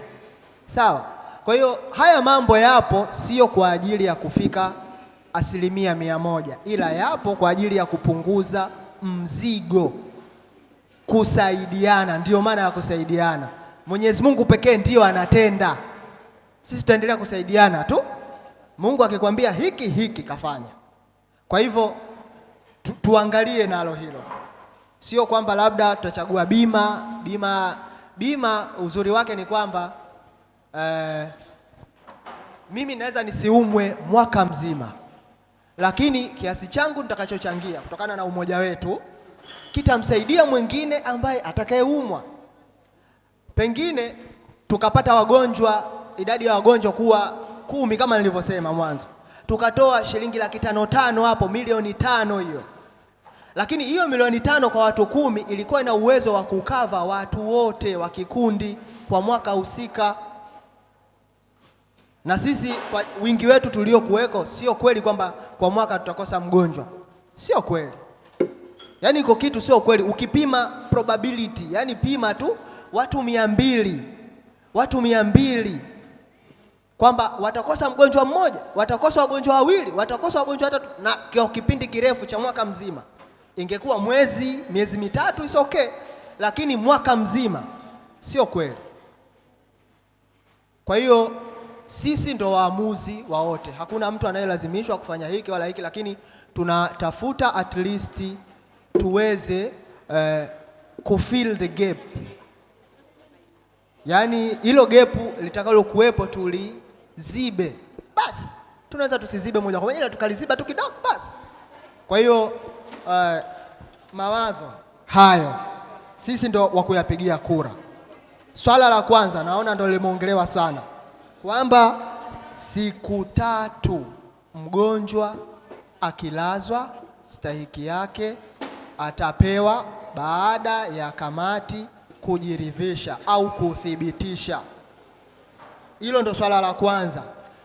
Sawa? Kwa hiyo haya mambo yapo sio kwa ajili ya kufika 100%, ila yapo kwa ajili ya kupunguza mzigo, kusaidiana. Ndio maana ya kusaidiana. Mwenyezi Mungu pekee ndio anatenda. Sisi tutaendelea kusaidiana tu. Mungu akikwambia hiki kafanya. Kwa hivyo tuangalie nalo hilo. Sio kwamba labda tutachagua bima uzuri wake ni kwamba mimi naweza nisiumwe mwaka mzima, lakini kiasi changu nitakachochangia kutokana na umoja wetu kitamsaidia mwingine ambaye atakayeumwa. Pengine tukapata wagonjwa, idadi ya wagonjwa kuwa 10 kama nilivyosema mwanzo, tukatoa shilingi 500,000 hapo, milioni 5 hiyo. Lakini hiyo milioni 5 kwa watu 10 ilikuwa ina uwezo wa kukava watu wote wa kikundi kwa mwaka husika. Na sisi kwa wingi wetu tuliokuweko, sio kweli kwamba kwa mwaka tutakosa mgonjwa. Sio kweli. Yaani iko kitu sio kweli. Ukipima probability, yani pima tu watu 200 kwamba watakosa mgonjwa mmoja, watakosa wagonjwa 2, watakosa wagonjwa 3, na kwa kipindi kirefu cha mwaka mzima. Ingekuwa miezi 3 is okay, lakini mwaka mzima sio kweli. Kwa hiyo sisi ndo waamuzi wa wote. Hakuna mtu anayelazimishwa kufanya hiki wala hiki, lakini tunatafuta at least tuweze kufill the gap. Yaani hilo gap litakalo kuwepo tulizibe. Basi tunaweza tusizibe moja kwa moja, ila tukaliziba tu kidogo basi. Kwa hiyo mawazo hayo sisi ndo wa kuyapigia kura. Swala la kwanza naona ndo limeongelewa sana, kwamba siku 3 mgonjwa akilazwa stahiki yake atapewa baada ya kamati kujiridhisha au kuthibitisha. Hilo ndo swala la kwanza.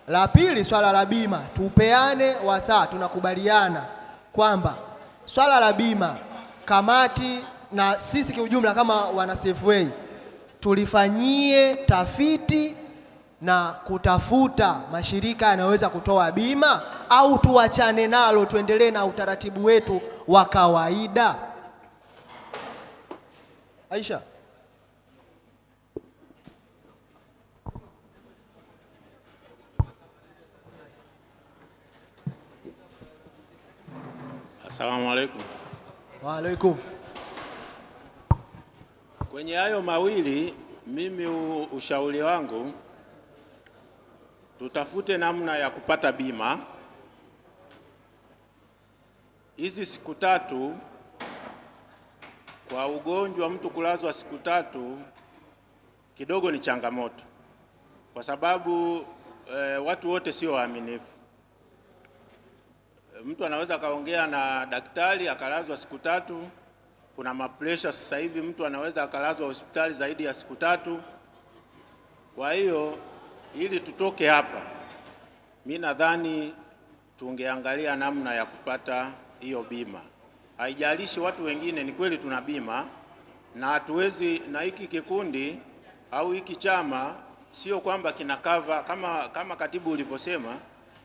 La pili, swala la bima, tupeane wasaa, tunakubaliana kwamba swala la bima kamati na sisi kiujumla kama wana CFA tulifanyie tafiti na kutafuta mashirika yanayoweza kutoa bima, au tuachane nalo tuendelee na utaratibu wetu wa kawaida. Aisha. Asalamu alaykum. Wa alaikum. Kwenye hayo mawili, mimi ushauri wangu tutafute namna ya kupata bima. Hizi siku 3 kwa ugonjwa, mtu kulazwa siku 3 kidogo ni changamoto, kwa sababu watu wote sio waaminifu. Mtu anaweza kaongea na daktari akalazwa siku 3. Kuna mapresha sasa hivi, mtu anaweza akalazwa hospitali zaidi ya siku 3. Kwa hiyo ili tutoke hapa, mimi nadhani tungeangalia namna ya kupata hiyo bima. Haijalishi watu wengine, ni kweli tuna bima na hatuwezi, na hiki kikundi au hiki chama sio kwamba kinakava kama katibu ulivyosema,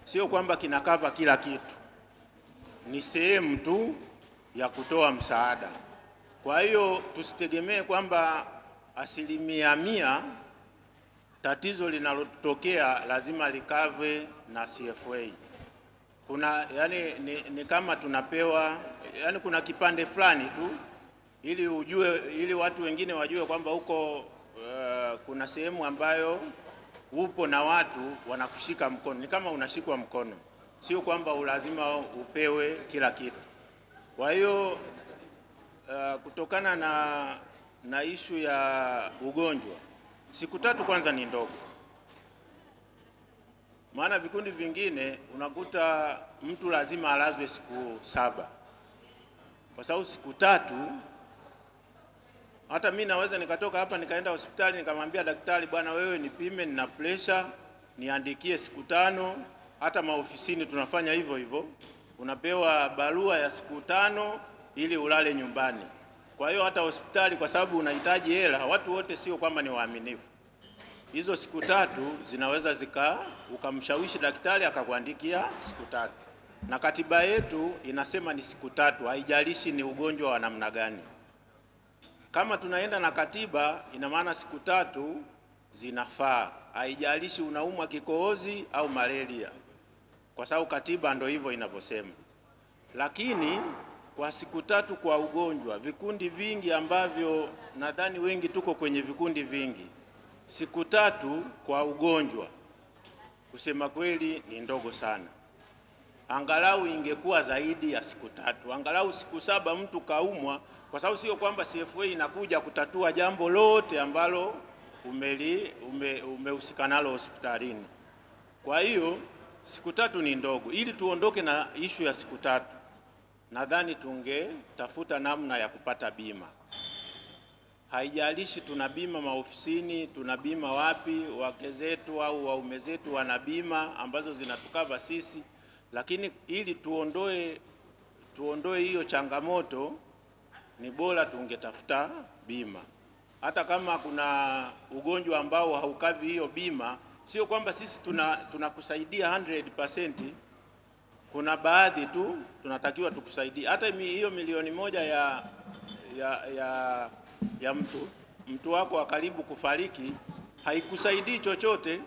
sio kwamba kinakava kila kitu, ni sehemu tu ya kutoa msaada. Kwa hiyo tusitegemee kwamba 100% tatizo linalotokea lazima likave na CFA. Kuna yani ni kama tunapewa yani kuna kipande fulani tu ili ujue, ili watu wengine wajue kwamba huko kuna sehemu ambayo upo na watu wanakushika mkono, ni kama unashikwa mkono, sio kwamba lazima upewe kila kitu. Kwa hiyo kutokana na ishu ya ugonjwa, siku 3 kwanza ni ndogo, maana vikundi vingine unakuta mtu lazima alazwe siku 7, kwa sababu siku 3 hata mimi naweza nikatoka hapa nikaenda hospitali nikamwambia daktari, bwana wewe nipime, nina pressure, niandikie siku 5. Hata maofisini tunafanya hivyo hivyo, unapewa barua ya siku 5 ili ulale nyumbani. Kwa hiyo hata hospitali, kwa sababu unahitaji hela, watu wote sio kwamba ni waaminifu. Hizo siku 3 zinaweza ukamshawishi daktari akakuandikia siku 3, na katiba yetu inasema ni siku 3, haijalishi ni ugonjwa wa namna gani. Kama tunaenda na katiba, ina maana siku 3 zinafaa, haijalishi unaumwa kikohozi au malaria, kwa sababu katiba ndio hivyo inavyosema. Lakini kwa siku 3 kwa ugonjwa, vikundi vingi ambavyo nadhani wengi tuko kwenye vikundi vingi, siku 3 kwa ugonjwa kusema kweli ni ndogo sana. Angalau ingekuwa zaidi ya siku 3, angalau siku 7 mtu kaumwa, kwa sababu sio kwamba CFA inakuja kutatua jambo lote ambalo umehusika nalo hospitalini. Kwa hiyo siku 3 ni ndogo. Ili tuondoke na ishu ya siku 3, nadhani tungetafuta namna ya kupata bima. Haijalishi tuna bima maofisini, tuna bima wapi, wake zetu au waume zetu wana bima ambazo zinatukava sisi, lakini ili tuondoe hiyo changamoto, ni bora tungetafuta bima. Hata kama kuna ugonjwa ambao haukavi hiyo bima, sio kwamba sisi tunakusaidia 100%. Kuna baadhi tu tunatakiwa tukusaidie. Hata hiyo milioni 1 ya mtu wako wa karibu kufariki haikusaidii chochote,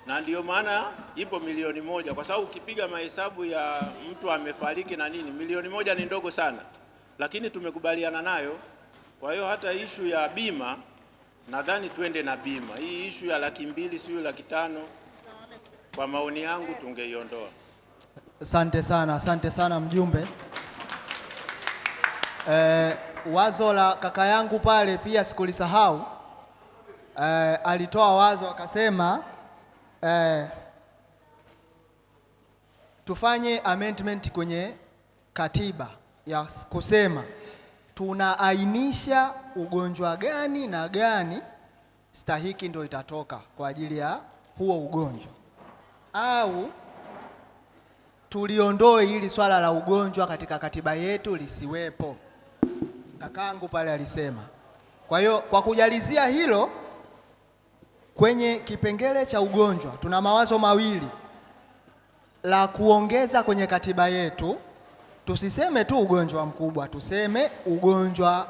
na ndio maana ipo milioni 1, kwa sababu ukipiga mahesabu ya mtu amefariki na nini, milioni 1 ni ndogo sana, lakini tumekubaliana nayo. Kwa hiyo hata ishu ya bima, nadhani tuende na bima. Hii ishu ya 200,000 sio 500,000, kwa maoni yangu tungeiondoa. Asante sana mjumbe. Wazo la kaka yangu pale pia sikulisahau. Alitoa wazo akasema tufanye amendment kwenye katiba ya kusema tunaainisha ugonjwa gani na gani stahiki ndio itatoka kwa ajili ya huo ugonjwa, au tuliondoe hili swala la ugonjwa katika katiba yetu lisiwepo. Kakangu pale alisema. Kwa hiyo kwa kujalizia hilo, kwenye kipengele cha ugonjwa tuna mawazo mawili la kuongeza kwenye katiba yetu. Tusiseme tu ugonjwa mkubwa, tuseme ugonjwa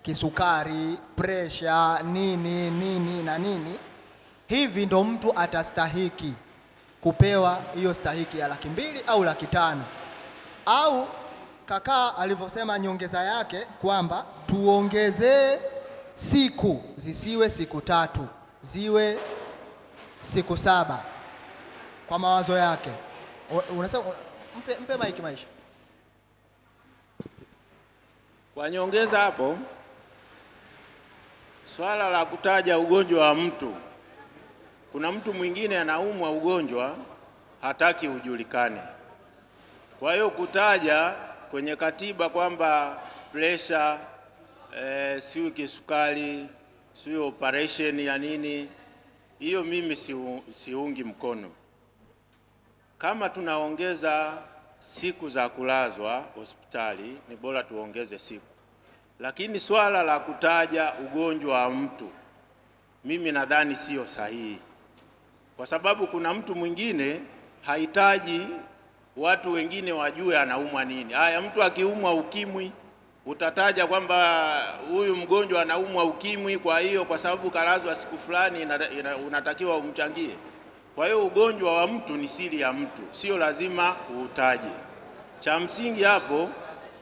kisukari, pressure, nini na nini. Hivi ndo mtu atastahiki kupewa hiyo stahiki ya 200,000 au 500,000. Au kaka alivyosema nyongeza yake kwamba tuongezee siku, zisiwe siku 3, ziwe siku 7 kwa mawazo yake. Unasema mpe maiki Maisha. Kwa nyongeza hapo, swala la kutaja ugonjwa wa mtu, kuna mtu mwingine anaumwa ugonjwa hataki ujulikane. Kwa hiyo kutaja kwenye katiba kwamba pressure, siyo kisukari, siyo operation ya nini, hiyo mimi siungi mkono. Kama tunaongeza siku za kulazwa hospitali, ni bora tuongeze siku. Lakini swala la kutaja ugonjwa wa mtu, mimi nadhani sio sahihi, kwa sababu kuna mtu mwingine hahitaji watu wengine wajue anaumwa nini. Haya, mtu akiumwa ukimwi utataja kwamba huyu mgonjwa anaumwa ukimwi, kwa hiyo kwa sababu kalazwa siku fulani unatakiwa umchangie. Kwa hiyo ugonjwa wa mtu ni siri ya mtu, sio lazima uutaje. Cha msingi hapo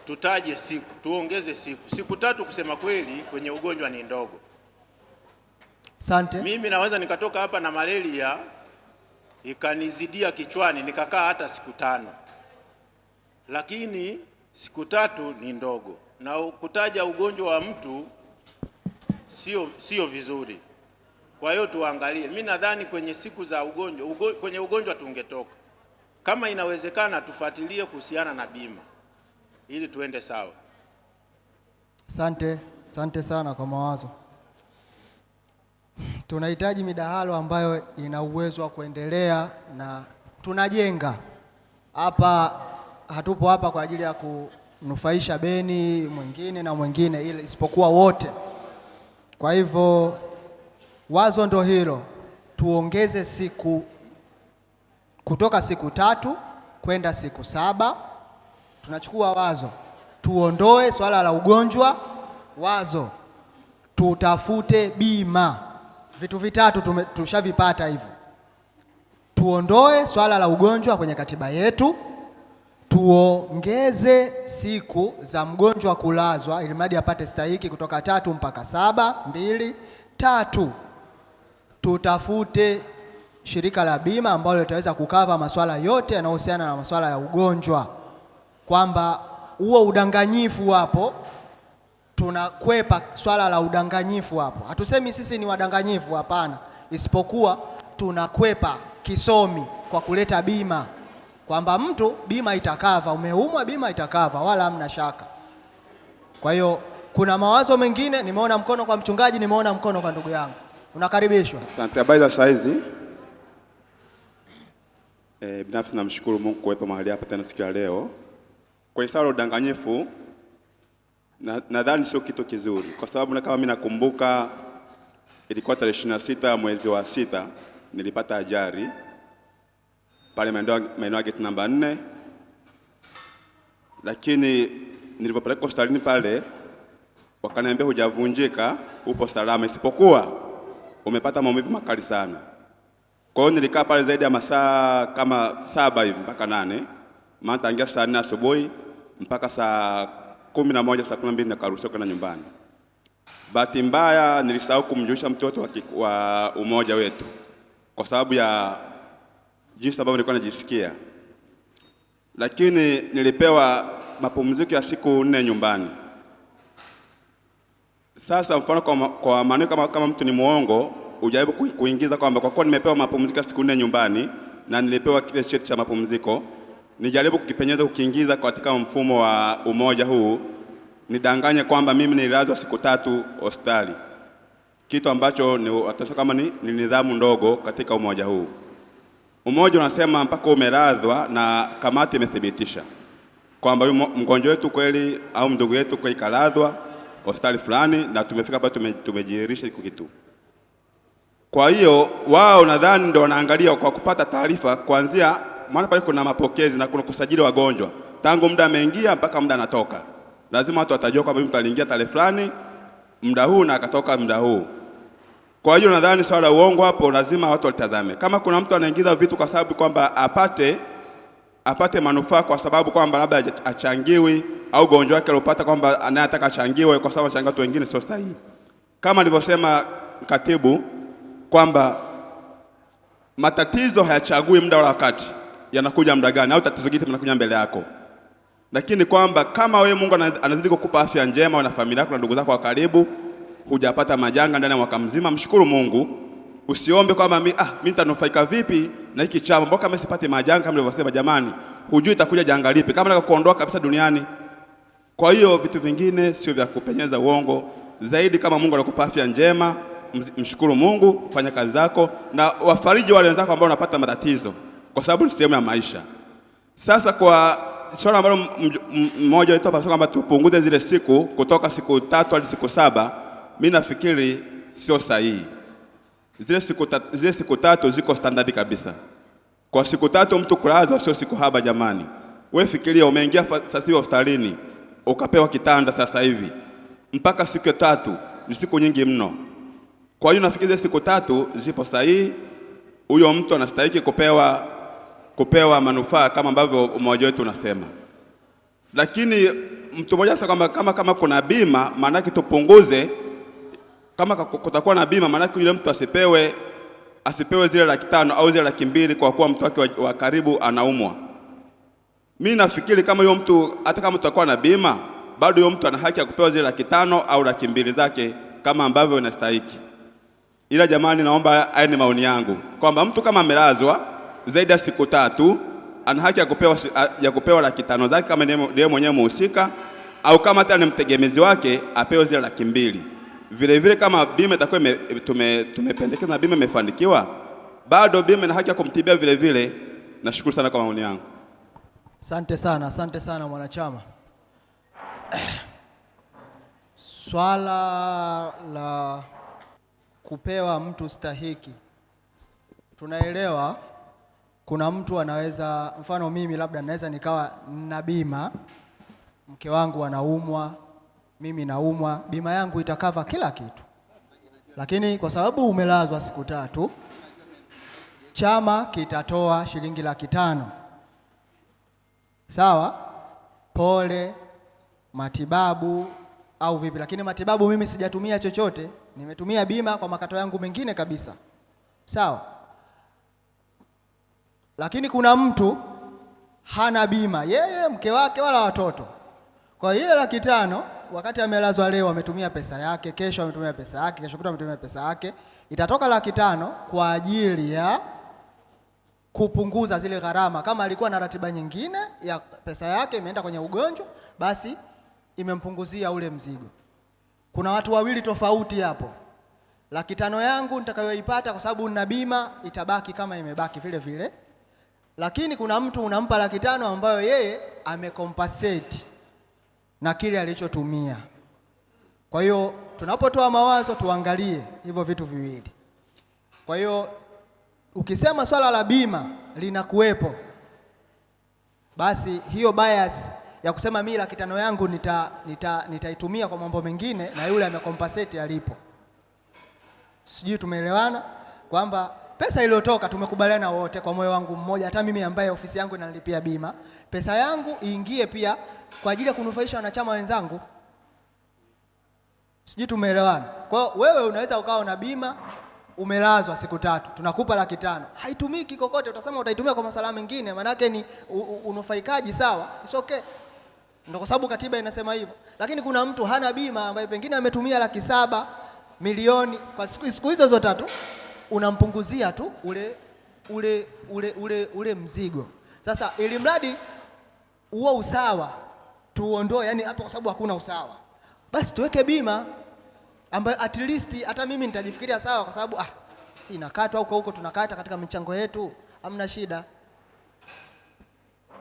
tutaje siku, tuongeze siku. Siku 3 kusema kweli kwenye ugonjwa ni ndogo. Asante. Mimi naweza nikatoka hapa na malaria ikanizidia kichwani nikakaa hata siku 5. Lakini siku 3 ni ndogo. Na kutaja ugonjwa wa mtu sio vizuri. Kwa hiyo tuangalie. Mimi nadhani kwenye siku za ugonjwa, kwenye ugonjwa tungetoka. Kama inawezekana tufuatilie kuhusiana na bima ili tuende sawa. Asante sana kwa mawazo. Tunahitaji midahalo ambayo ina uwezo wa kuendelea na tunajenga. Hapa hatupo hapa kwa ajili ya kunufaisha Beni mwingine na mwingine, ile isipokuwa wote. Kwa hivyo wazo ndo hilo, tuongeze siku kutoka siku 3 kwenda siku 7. Tunachukua wazo, tuondoe swala la ugonjwa. Wazo, tutafute bima. Vitu vitatu tushavipata hivyo. Tuondoe swala la ugonjwa kwenye katiba yetu, tuongeze siku za mgonjwa kulazwa ili mradi apate stahiki kutoka 3 mpaka 7. 2, 3, tutafute shirika la bima ambalo litaweza kukava masuala yote yanayohusiana na masuala ya ugonjwa, kwamba huo udanganyifu hapo tunakwepa swala la udanganyifu hapo. Hatusemi sisi ni wadanganyifu, hapana, isipokuwa tunakwepa kisomi kwa kuleta bima, kwamba mtu bima itakava, umeumwa bima itakava, wala hamna shaka. Kwa hiyo kuna mawazo mengine, nimeona mkono kwa mchungaji, nimeona mkono kwa ndugu yangu. Unakaribishwa. Asante. Habari za saizi? Binafsi namshukuru Mungu kuwepo mahali hapa tena siku ya leo. Kwenye swala la udanganyifu, nadhani sio kitu kizuri, kwa sababu kama mimi nakumbuka ilikuwa tarehe 26 mwezi wa 6 nilipata ajali pale maeneo ya gate namba 4, lakini nilipopeleka hospitalini pale wakaniambia hujavunjika, upo salama, isipokuwa umepata maumivu makali sana. Kwa hiyo nilikaa pale zaidi ya masaa kama 7 hivi mpaka 8, maana tangia saa 4 asubuhi mpaka saa 11, saa 12 nikaruhusiwa kwenda nyumbani. Bahati mbaya nilisahau kumjulisha mtoto wa umoja wetu kwa sababu ya jinsi ambavyo nilikuwa najisikia, lakini nilipewa mapumziko ya siku 4 nyumbani. Sasa mfano kwa maana kama mtu ni muongo, ujaribu kuingiza kwamba kwa kuwa nimepewa mapumziko ya siku 4 nyumbani na nilipewa kile cheti cha mapumziko, nijaribu kukipenyeza kukiingiza katika mfumo wa umoja huu, nidanganye kwamba mimi nilazwa siku 3 hospitali, kitu ambacho ni watasema kama ni nidhamu ndogo katika umoja huu. Umoja unasema mpaka umelazwa na kamati imethibitisha kwamba mgonjwa wetu kweli au ndugu yetu kweli kalazwa hospitali fulani na tumefika pale tumejirisha iko kitu. Kwa hiyo wao nadhani ndio wanaangalia kwa kupata taarifa kuanzia, maana pale kuna mapokezi na kuna kusajili wagonjwa tangu muda ameingia mpaka muda anatoka. Lazima watu watajua kwamba mtu aliingia tarehe fulani muda huu na akatoka muda huu. Kwa hiyo nadhani swala la uongo hapo lazima watu walitazame. Kama kuna mtu anaingiza vitu kwa sababu kwamba apate manufaa, kwa sababu kwamba labda achangiwi au gonjwa wake alopata kwamba anayetaka achangiwe kwa sababu achangia watu wengine, sio sahihi. Kama alivyosema katibu kwamba matatizo hayachagui muda wala wakati, yanakuja muda gani au tatizo gani linakuja mbele yako. Lakini kwamba kama wewe Mungu anazidi kukupa afya njema na familia yako na ndugu zako wa karibu, hujapata majanga ndani ya mwaka mzima, mshukuru Mungu. Usiombe kwamba mimi nitanufaika vipi na hiki chama, mbona kama sipati majanga kama nilivyosema. Jamani, hujui itakuja janga lipi kama nataka kuondoka kabisa duniani. Kwa hiyo vitu vingine sio vya kupenyeza uongo. Zaidi kama Mungu anakupa afya njema, mshukuru Mungu, fanya kazi zako na wafariji wale wenzako ambao wanapata matatizo, kwa sababu ni sehemu ya maisha. Sasa kwa swala ambalo mmoja wetu hapa kwamba tupunguze zile siku kutoka siku 3 hadi siku 7, mimi nafikiri sio sahihi. Zile siku 3 ziko standard kabisa. Kwa siku 3 mtu kulazwa sio siku haba jamani. Wewe fikiria umeingia sasa hivi hospitalini, ukapewa kitanda sasa hivi mpaka siku ya 3 ni siku nyingi mno. Kwa hiyo nafikiri siku 3 zipo sahihi, huyo mtu anastahili kupewa manufaa kama ambavyo umoja wetu unasema. Lakini mtu mmoja sasa kama kuna bima, maana yake tupunguze. Kama kutakuwa na bima, maana yake yule mtu asipewe zile 500,000 au zile 200,000 kwa kuwa mtu wake wa karibu anaumwa. Mimi nafikiri kama yule mtu, hata kama tutakuwa na bima, bado yule mtu ana haki ya kupewa zile 500,000 au 200,000 zake kama ambavyo inastahili. Ila jamani, naomba haya ni maoni yangu kwamba mtu kama amelazwa zaidi ya siku 3 ana haki ya kupewa 500,000 zake kama ndiye mwenyewe mhusika, au kama hata ni mtegemezi wake apewe zile 200,000. Vile vile kama bima itakuwa tumependekeza na bima imefanikiwa, bado bima ina haki ya kumtibia vile vile. Nashukuru sana kwa maoni yangu. Asante sana mwanachama. Swala la kupewa mtu stahiki, tunaelewa kuna mtu anaweza, mfano mimi labda naweza nikawa na bima, mke wangu anaumwa, mimi naumwa, bima yangu itakava kila kitu. Lakini kwa sababu umelazwa siku 3, chama kitatoa shilingi 500,000. Sawa? Pole, matibabu au vipi? Lakini matibabu mimi sijatumia chochote, nimetumia bima kwa makato yangu mengine kabisa. Sawa? Lakini kuna mtu hana bima, yeye, mke wake wala watoto. Kwa ile 500,000 wakati amelazwa leo ametumia pesa yake, kesho ametumia pesa yake, kesho kutwa ametumia pesa yake, itatoka 500,000 kwa ajili ya kupunguza zile gharama. Kama alikuwa na ratiba nyingine ya pesa yake imeenda kwenye ugonjwa, basi imempunguzia ule mzigo. Kuna watu wawili tofauti hapo. 500,000 yangu nitakayoipata kwa sababu nina bima itabaki kama imebaki vile vile. Lakini kuna mtu unampa 500,000 ambayo yeye amecompensate na kile alichotumia. Kwa hiyo tunapotoa mawazo tuangalie hivyo vitu viwili. Kwa hiyo ukisema swala la bima linakuwepo, basi hiyo bias ya kusema mimi 500,000 yangu nitaitumia kwa mambo mengine na yule amecompensate alipo. Sijui tumeelewana kwamba pesa iliyotoka tumekubaliana wote kwa moyo wangu mmoja, hata mimi ambaye ofisi yangu inanilipia bima, pesa yangu iingie pia kwa ajili ya kunufaisha wanachama wenzangu. Sijui tumeelewana. Kwa hiyo wewe unaweza ukawa na bima, umelazwa siku 3, tunakupa 500,000. Haitumiki kokote, utasema utaitumia kwa masuala mengine, maana yake ni unufaikaji, sawa? It's okay. Ndio kwa sababu katiba inasema hivyo. Lakini kuna mtu hana bima ambaye pengine ametumia 700,000, milioni kwa siku hizo zote 3, unampunguzia tu ule mzigo. Sasa ili mradi huo usawa tuondoe, yani hapo kwa sababu hakuna usawa, basi tuweke bima ambayo at least hata mimi nitajifikiria sawa, kwa sababu si nakatwa huko tunakata katika michango yetu, hamna shida.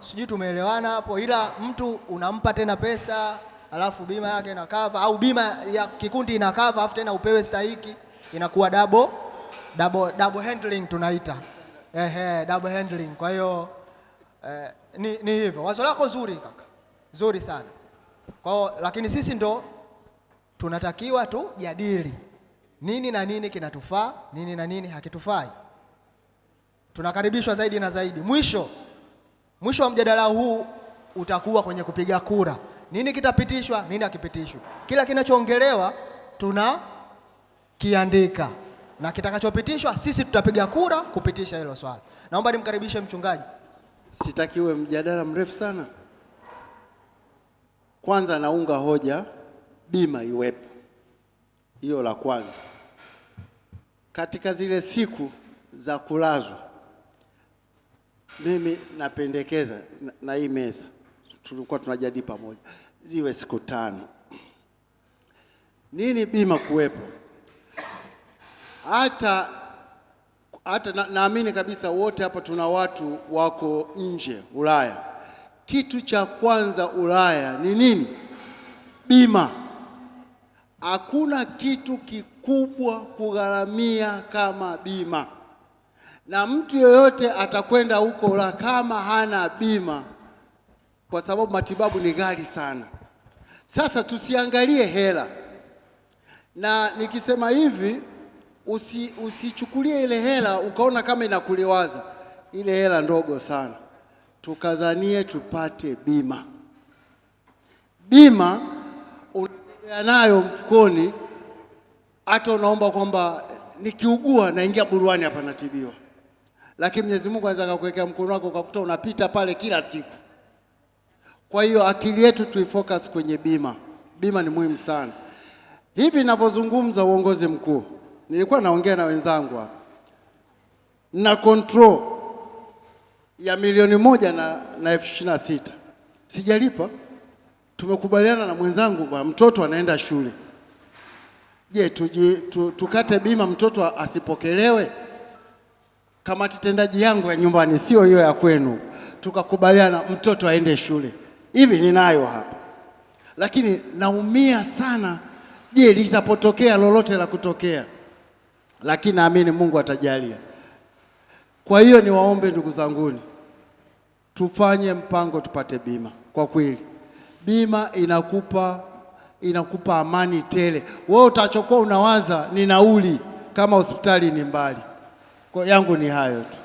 Sijui tumeelewana hapo. Ila mtu unampa tena pesa alafu bima yake ina cover, au bima ya kikundi ina cover alafu tena upewe stahiki, inakuwa double handling tunaita. Double handling. Kwa hiyo ni hivyo. Wazo lako zuri kaka, zuri sana. Kwa hiyo lakini sisi ndo tunatakiwa tujadili nini na nini kinatufaa, nini na nini hakitufai. Tunakaribishwa zaidi na zaidi. Mwisho wa mjadala huu utakuwa kwenye kupiga kura. Nini kitapitishwa, nini hakipitishwi. Kila kinachoongelewa tunakiandika, na kitakachopitishwa sisi tutapiga kura kupitisha hilo swala. Naomba nimkaribishe mchungaji. Sitakiwe mjadala mrefu sana. Kwanza naunga hoja bima iwepo. Hiyo la kwanza. Katika zile siku za kulazwa, mimi napendekeza na hii meza tulikuwa tunajadili pamoja, ziwe siku 5. Nini bima kuwepo? Hata naamini kabisa wote hapa tuna watu wako nje Ulaya. Kitu cha kwanza Ulaya ni nini? Bima. Hakuna kitu kikubwa kugharamia kama bima. Na mtu yeyote atakwenda huko Ulaya kama hana bima, kwa sababu matibabu ni ghali sana. Sasa tusiangalie hela, na nikisema hivi usichukulie ile hela ukaona kama inakuliwaza. Ile hela ndogo sana. Tukazanie tupate bima. Bima unatembea nayo mfukoni, hata unaomba kwamba nikiugua naingia buruani hapa natibiwa. Lakini Mwenyezi Mungu anaweza kukuwekea mkono wako ukakuta unapita pale kila siku. Kwa hiyo akili yetu tuifocus kwenye bima. Bima ni muhimu sana. Hivi ninavyozungumza, uongozi mkuu, nilikuwa naongea na wenzangu hapa, na control ya $1,000,000 na $26,000 sijalipa. Tumekubaliana na mwenzangu, mtoto anaenda shule. Je, tukate bima mtoto asipokelewe? Kamati tendaji yangu ya nyumbani, sio hiyo ya kwenu, tukakubaliana mtoto aende shule. Hivi ninayo hapa, lakini naumia sana. Je, litapotokea lolote la kutokea? Lakini naamini Mungu atajalia. Kwa hiyo niwaombe ndugu zanguni, tufanye mpango tupate bima. Kwa kweli bima inakupa amani tele. Wewe utachokuwa unawaza ni nauli kama hospitali ni mbali. Kwa yangu ni hayo tu.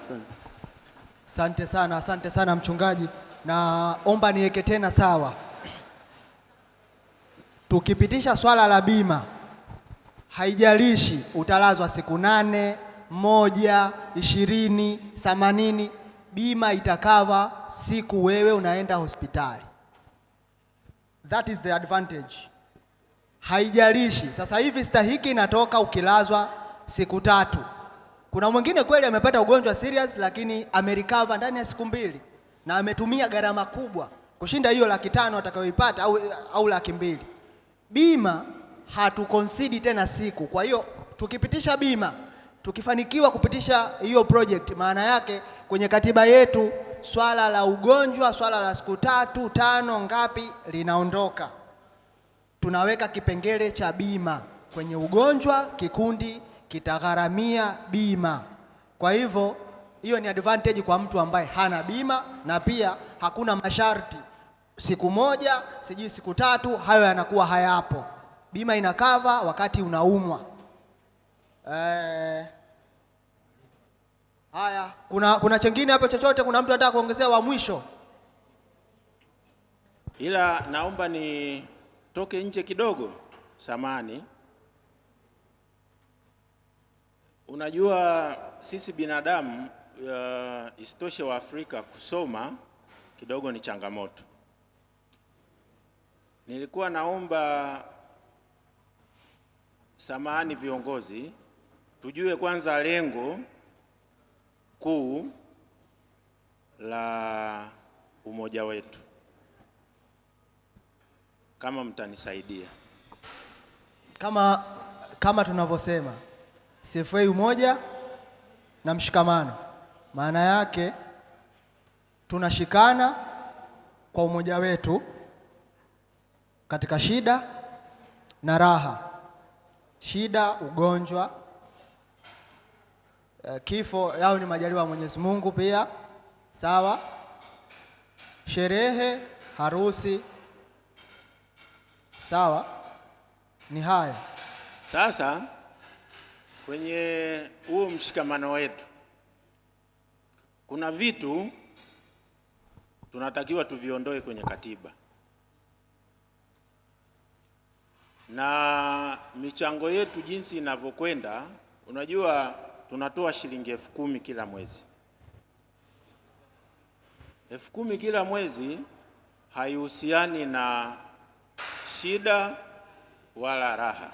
Asante sana mchungaji. Naomba niweke tena sawa. Tukipitisha swala la bima, haijalishi utalazwa siku 8, 1, 20, 80, bima itakava siku wewe unaenda hospitali. That is the advantage. Haijalishi. Sasa hivi stahiki inatoka ukilazwa siku 3. Kuna mwingine kweli amepata ugonjwa serious lakini amerecover ndani ya siku 2 na ametumia gharama kubwa kushinda hiyo $500,000 atakayoipata au $200,000. Bima hatuconcede tena siku. Kwa hiyo tukipitisha bima, tukifanikiwa kupitisha hiyo project, maana yake kwenye katiba yetu swala la ugonjwa, swala la siku 3, 5 ngapi linaondoka. Tunaweka kipengele cha bima kwenye ugonjwa, kikundi kitagharamia bima. Kwa hivyo hiyo ni advantage kwa mtu ambaye hana bima, na pia hakuna masharti siku 1, sijui siku 3, hayo yanakuwa hayapo. Bima inakava wakati unaumwa. Haya, kuna chengine hapo chochote? Kuna mtu anataka kuongezea wa mwisho? Ila naomba nitoke nje kidogo, samani. Unajua sisi binadamu isitoshe wa Afrika kusoma kidogo ni changamoto. Nilikuwa naomba samani viongozi, tujue kwanza lengo kuu la umoja wetu, kama mtanisaidia. Kama tunavyosema CFA umoja na mshikamano, maana yake tunashikana kwa umoja wetu katika shida na raha. Shida, ugonjwa, kifo, yao ni majaliwa ya Mwenyezi Mungu pia, sawa. Sherehe, harusi, sawa, ni hayo. Sasa kwenye huo mshikamano wetu kuna vitu tunatakiwa tuviondoe kwenye katiba, na michango yetu jinsi inavyokwenda, unajua tunatoa shilingi 10,000 kila mwezi. 10,000 kila mwezi haihusiani na shida wala raha.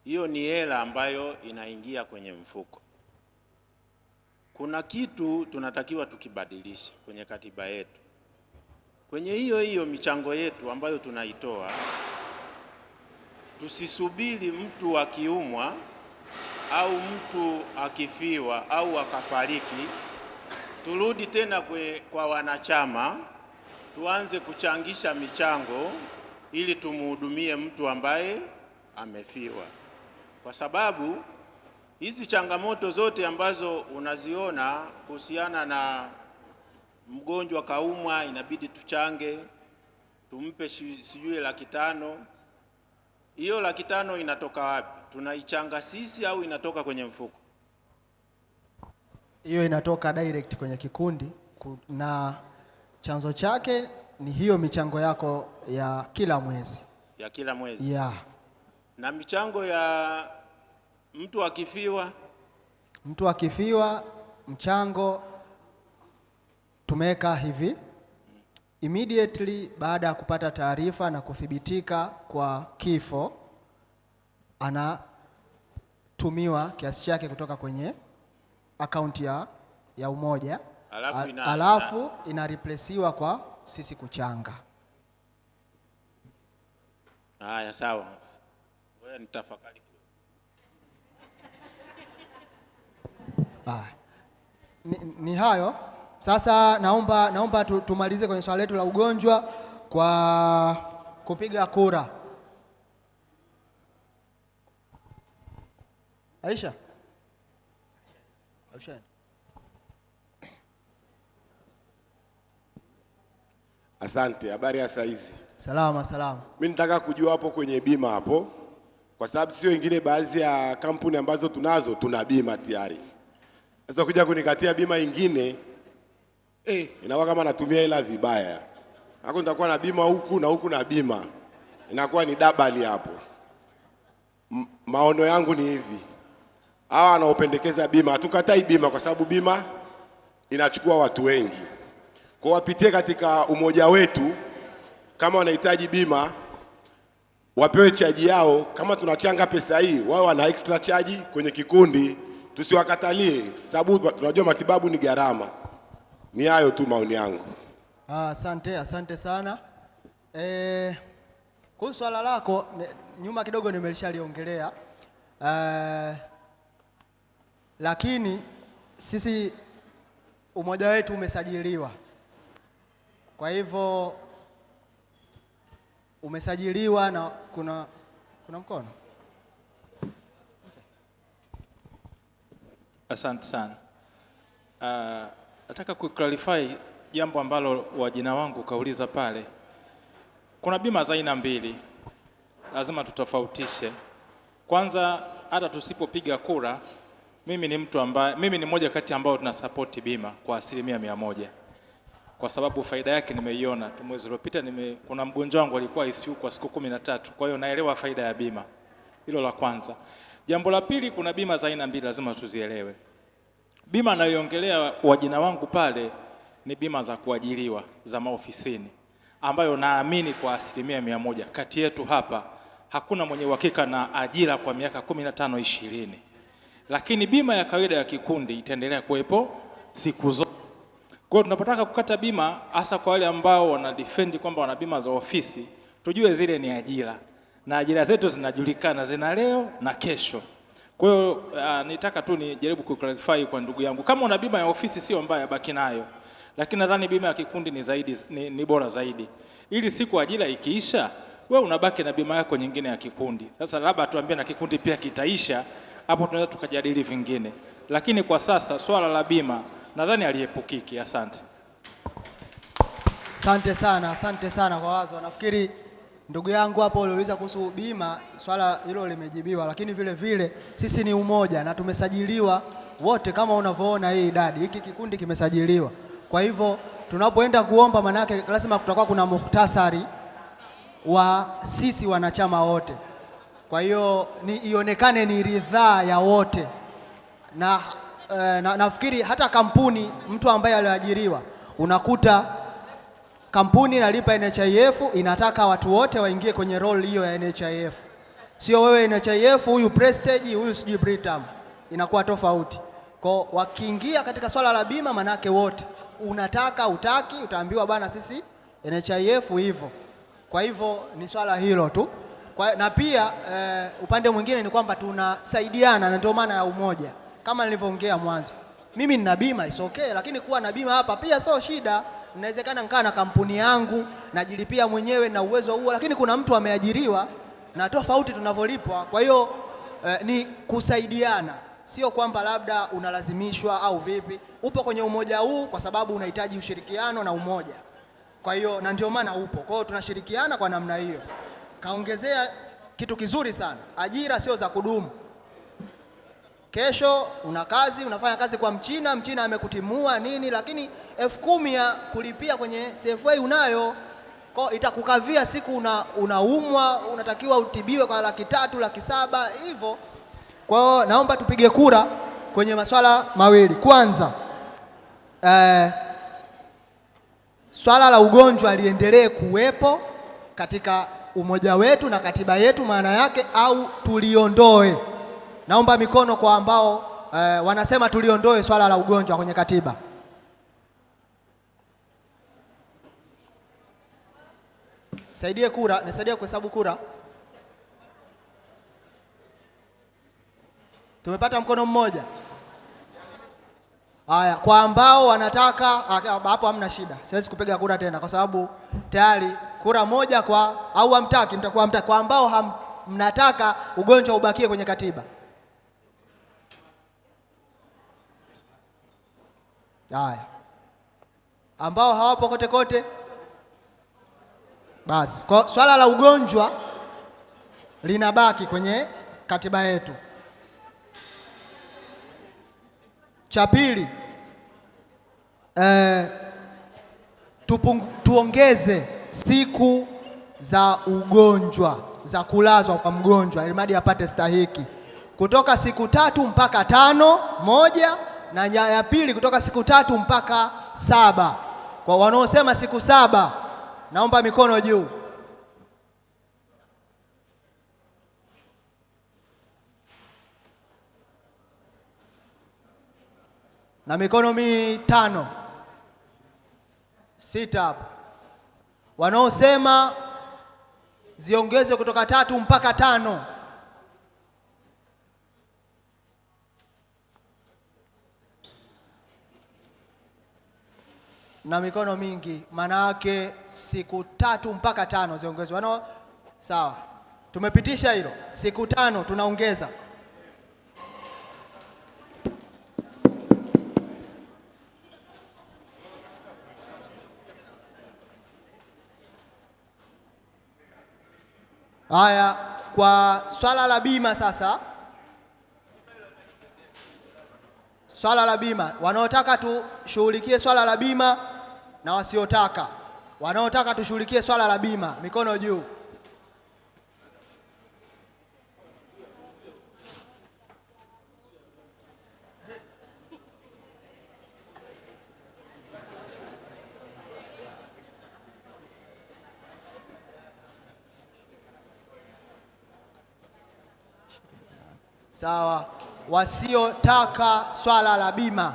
Hiyo ni hela ambayo inaingia kwenye mfuko. Kuna kitu tunatakiwa tukibadilisha kwenye katiba yetu. Kwenye hiyo michango yetu ambayo tunaitoa, tusisubiri mtu akiumwa au mtu akifiwa au akafariki turudi tena kwa wanachama tuanze kuchangisha michango ili tumuhudumie mtu ambaye amefiwa. Kwa sababu hizi changamoto zote ambazo unaziona kuhusiana na mgonjwa kaumwa inabidi tuchange, tumpe sijui 500,000. Hiyo 500,000 inatoka wapi? Tunaichanga sisi au inatoka kwenye mfuko? Hiyo inatoka direct kwenye kikundi na chanzo chake ni hiyo michango yako ya kila mwezi. Ya kila mwezi? Yeah. Na michango ya mtu akifiwa? Mtu akifiwa, mchango tumeweka hivi: immediately baada ya kupata taarifa na kuthibitika kwa kifo, anatumiwa kiasi chake kutoka kwenye akaunti ya umoja, alafu ina replacewa kwa sisi kuchanga. Haya, sawa. Wewe nitafakari. Ni hayo. Sasa naomba tumalize kwenye swala letu la ugonjwa kwa kupiga kura. Aisha. Asante, habari ya saizi? Salama. Mimi nataka kujua hapo kwenye bima hapo, kwa sababu sio wengine, baadhi ya kampuni ambazo tunazo tuna bima tayari. Sasa kuja kunikatia bima ingine, inakuwa kama natumia hela vibaya. Hapo nitakuwa na bima huku na huku na bima, inakuwa ni double hapo. Maono yangu ni hivi, hawa wanaopendekeza bima, hatukatai bima kwa sababu bima inachukua watu wengi. Kwa wapitie katika umoja wetu, kama wanahitaji bima wapewe chaji yao. Kama tunachanga pesa hii, wao wana extra chaji kwenye kikundi, tusiwakatalie sababu tunajua matibabu ni gharama. Ni hayo tu maoni yangu. Asante sana. Kuhusu swala lako nyuma kidogo nimelishaliongelea, lakini sisi umoja wetu umesajiliwa. Kwa hivyo umesajiliwa na kuna mkono. Asante sana. Nataka kuclarify jambo ambalo wajina wangu kauliza pale. Kuna bima za aina mbili, lazima tutofautishe. Kwanza, hata tusipopiga kura, mimi ni mmoja kati ambao tunasupport bima kwa 100%. Kwa sababu faida yake nimeiona. Mwezi uliopita kuna mgonjwa wangu alikuwa ICU kwa siku 13. Kwa hiyo naelewa faida ya bima. Hilo la kwanza. Jambo la pili, kuna bima za aina mbili lazima tuzielewe. Bima anayoongelea wajina wangu pale ni bima za kuajiriwa za maofisini, ambayo naamini kwa 100% kati yetu hapa hakuna mwenye uhakika na ajira kwa miaka 15-20. Lakini bima ya kawaida ya kikundi itaendelea kuwepo siku zote. Kwa hiyo tunapotaka kukata bima, hasa kwa wale ambao wana defend kwamba wana bima za ofisi, tujue zile ni ajira. Na ajira zetu zinajulikana, zina leo na kesho. Kwa hiyo nitaka tu nijaribu kuclarify kwa ndugu yangu. Kama una bima ya ofisi sio mbaya, baki nayo. Lakini nadhani bima ya kikundi ni bora zaidi. Ili siku ajira ikiisha, wewe unabaki na bima yako nyingine ya kikundi. Sasa labda tuambie na kikundi pia kitaisha, hapo tunaweza tukajadili vingine. Lakini kwa sasa swala la bima nadhani aliepukiki. Asante. Asante sana kwa wazo. Nafikiri ndugu yangu hapo uliuliza kuhusu bima, swala hilo limejibiwa, lakini vile vile sisi ni umoja na tumesajiliwa wote kama unavyoona hii idadi. Hiki kikundi kimesajiliwa. Kwa hivyo tunapoenda kuomba, manake lazima kutakuwa kuna muhtasari wa sisi wanachama wote. Kwa hiyo ionekane ni ridhaa ya wote. Na nafikiri hata kampuni, mtu ambaye aliajiriwa, unakuta kampuni inalipa NHIF, inataka watu wote waingie kwenye role hiyo ya NHIF. Sio wewe NHIF, huyu Prestige, huyu sijui Britam. Inakuwa tofauti. Kwa wakiingia katika swala la bima, manake wote, unataka utaki, utaambiwa bana sisi NHIF hivyo. Kwa hivyo ni swala hilo tu. Na pia upande mwingine ni kwamba tunasaidiana, na ndio maana ya umoja. Kama nilivyoongea mwanzo, mimi nina bima is okay, lakini kuwa na bima hapa pia sio shida. Inawezekana nikaa na kampuni yangu najilipia mwenyewe na uwezo huo, lakini kuna mtu ameajiriwa na tofauti tunavyolipwa. Kwa hiyo ni kusaidiana, sio kwamba labda unalazimishwa au vipi. Upo kwenye umoja huu kwa sababu unahitaji ushirikiano na umoja. Kwa hiyo na ndio maana upo. Kwa hiyo tunashirikiana kwa namna hiyo. Kaongezea kitu kizuri sana. Ajira sio za kudumu. Kesho una kazi, unafanya kazi kwa Mchina amekutimua nini, lakini 10,000 ya kulipia kwenye CFA unayo. Kwa itakukavia siku unaumwa, unatakiwa utibiwe kwa 300,000, 700,000 hivyo. Kwa hiyo naomba tupige kura kwenye masuala mawili. Kwanza swala la ugonjwa liendelee kuwepo katika umoja wetu na katiba yetu maana yake, au tuliondoe. Naomba mikono kwa ambao wanasema tuliondoe swala la ugonjwa kwenye katiba. Nisaidie kuhesabu kura. Tumepata mkono mmoja. Haya, kwa ambao wanataka hapo hamna shida. Siwezi kupiga kura tena kwa sababu tayari kura moja kwa au hamtaki, mtakuwa hamtaki. Kwa ambao mnataka ugonjwa ubakie kwenye katiba. Haya. Ambao hawapo kote kote. Basi, kwa swala la ugonjwa linabaki kwenye katiba yetu. Cha pili, tuongeze siku za ugonjwa za kulazwa kwa mgonjwa ili mradi apate stahiki kutoka siku 3 mpaka 5 moja, na ya pili kutoka siku 3 mpaka 7. Kwa wanaosema siku 7, naomba mikono juu. Na mikono 5, 6 hapo. Wanaosema ziongezwe kutoka 3 mpaka 5. Na mikono mingi, maana yake siku 3 mpaka 5 ziongezwe. Sawa. Tumepitisha hilo. Siku 5 tunaongeza. Haya, kwa swala la bima sasa. Swala la bima, wanaotaka tushughulikie swala la bima na wasiotaka. Wanaotaka tushughulikie swala la bima, mikono juu. Sawa. Wasiotaka swala la bima,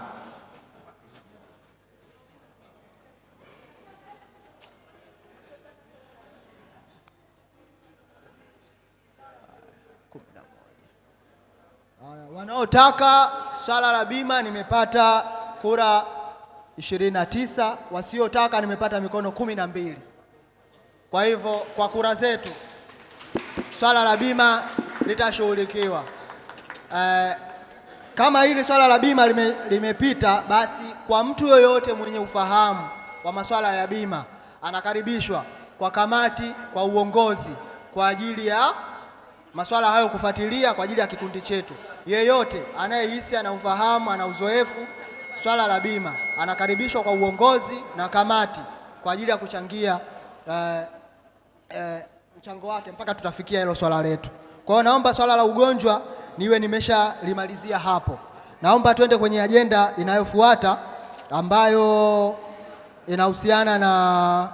wanaotaka swala la bima nimepata kura 29, wasiotaka nimepata mikono 12. Kwa hivyo kwa kura zetu swala la bima litashughulikiwa. Kama hili swala la bima limepita, basi kwa mtu yoyote mwenye ufahamu wa masuala ya bima anakaribishwa kwa kamati, kwa uongozi kwa ajili ya masuala hayo kufuatilia kwa ajili ya kikundi chetu. Yeyote anayehisi ana ufahamu, ana uzoefu swala la bima anakaribishwa kwa uongozi na kamati kwa ajili ya kuchangia mchango wake mpaka tutafikia hilo swala letu. Kwa hiyo naomba swala la ugonjwa niwe nimeshalimalizia hapo. Naomba twende kwenye ajenda inayofuata ambayo inahusiana na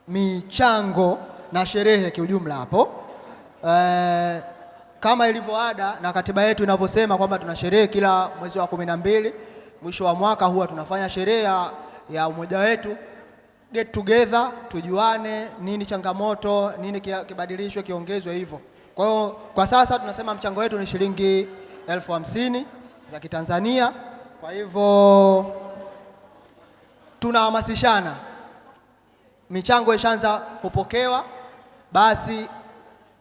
michango na sherehe kiujumla hapo. Kama ilivyo ada na katiba yetu inavyosema kwamba tuna sherehe kila mwezi wa 12, mwisho wa mwaka huwa tunafanya sherehe ya umoja wetu, get together, tujuane nini changamoto, nini kibadilishwe, kiongezwe hivyo. Kwa hiyo kwa sasa tunasema mchango wetu ni shilingi 50,000 za Kitanzania. Kwa hivyo tunahamasishana, michango ishaanza kupokewa, basi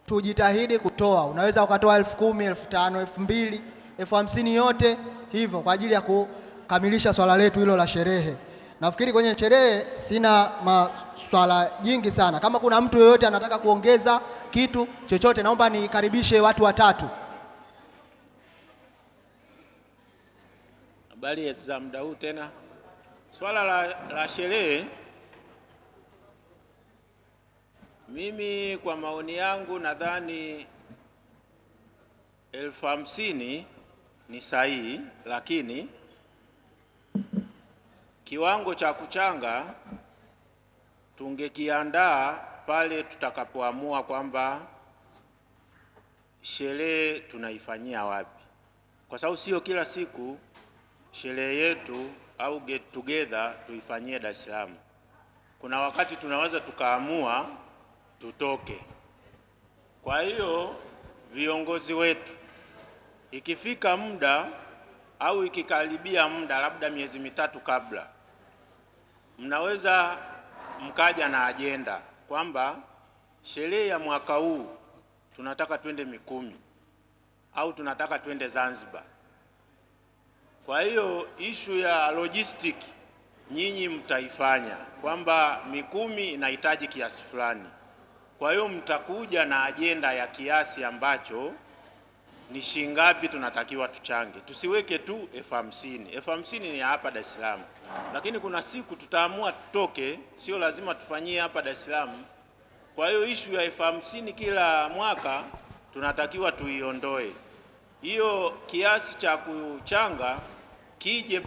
tujitahidi kutoa. Unaweza ukatoa 10,000, 5,000, 2,000, 50,000 yote hivyo kwa ajili ya kukamilisha swala letu hilo la sherehe. Nafikiri kwenye sherehe sina maswala jingi sana. Kama kuna mtu yoyote anataka kuongeza kitu chochote, naomba nikaribishe watu watatu. Habari za muda huu tena. Swala la sherehe, mimi kwa maoni yangu nadhani 50,000 ni sahihi, lakini kiwango cha kuchanga tungekiandaa pale tutakapoamua kwamba sherehe tunaifanyia wapi, kwa sababu sio kila siku sherehe yetu au get together tuifanyie Dar es Salaam. Kuna wakati tunaweza tukaamua tutoke. Kwa hiyo viongozi wetu, ikifika muda au ikikaribia muda, labda miezi mitatu kabla, mnaweza mkaja na ajenda kwamba sherehe ya mwaka huu tunataka twende Mikumi au tunataka twende Zanzibar. Kwa hiyo ishu ya logistic nyinyi mtaifanya kwamba Mikumi inahitaji kiasi fulani. Kwa hiyo mtakuja na ajenda ya kiasi ambacho ni shingapi tunatakiwa tuchange. Tusiweke tu 50,000. 50,000 ni hapa Dar es Salaam. Lakini kuna siku tutaamua tutoke, sio lazima tufanyie hapa Dar es Salaam. Kwa hiyo ishu ya 50,000 kila mwaka tunatakiwa tuiondoe. Hiyo kiasi cha kuchanga kije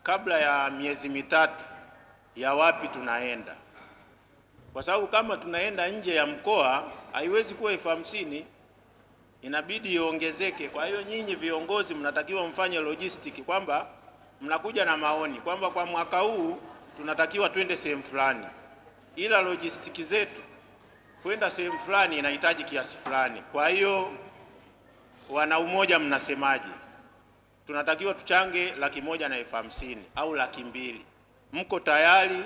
kabla ya miezi mitatu ya wapi tunaenda. Kwa sababu kama tunaenda nje ya mkoa haiwezi kuwa 50,000, inabidi iongezeke. Kwa hiyo nyinyi viongozi mnatakiwa mfanye logistic kwamba mnakuja na maoni kwamba kwa mwaka huu tunatakiwa twende sehemu fulani, ila logistic zetu kwenda sehemu fulani inahitaji kiasi fulani. Kwa hiyo wana umoja mnasemaje? Tunatakiwa tuchange 150,000 au 200,000. Mko tayari?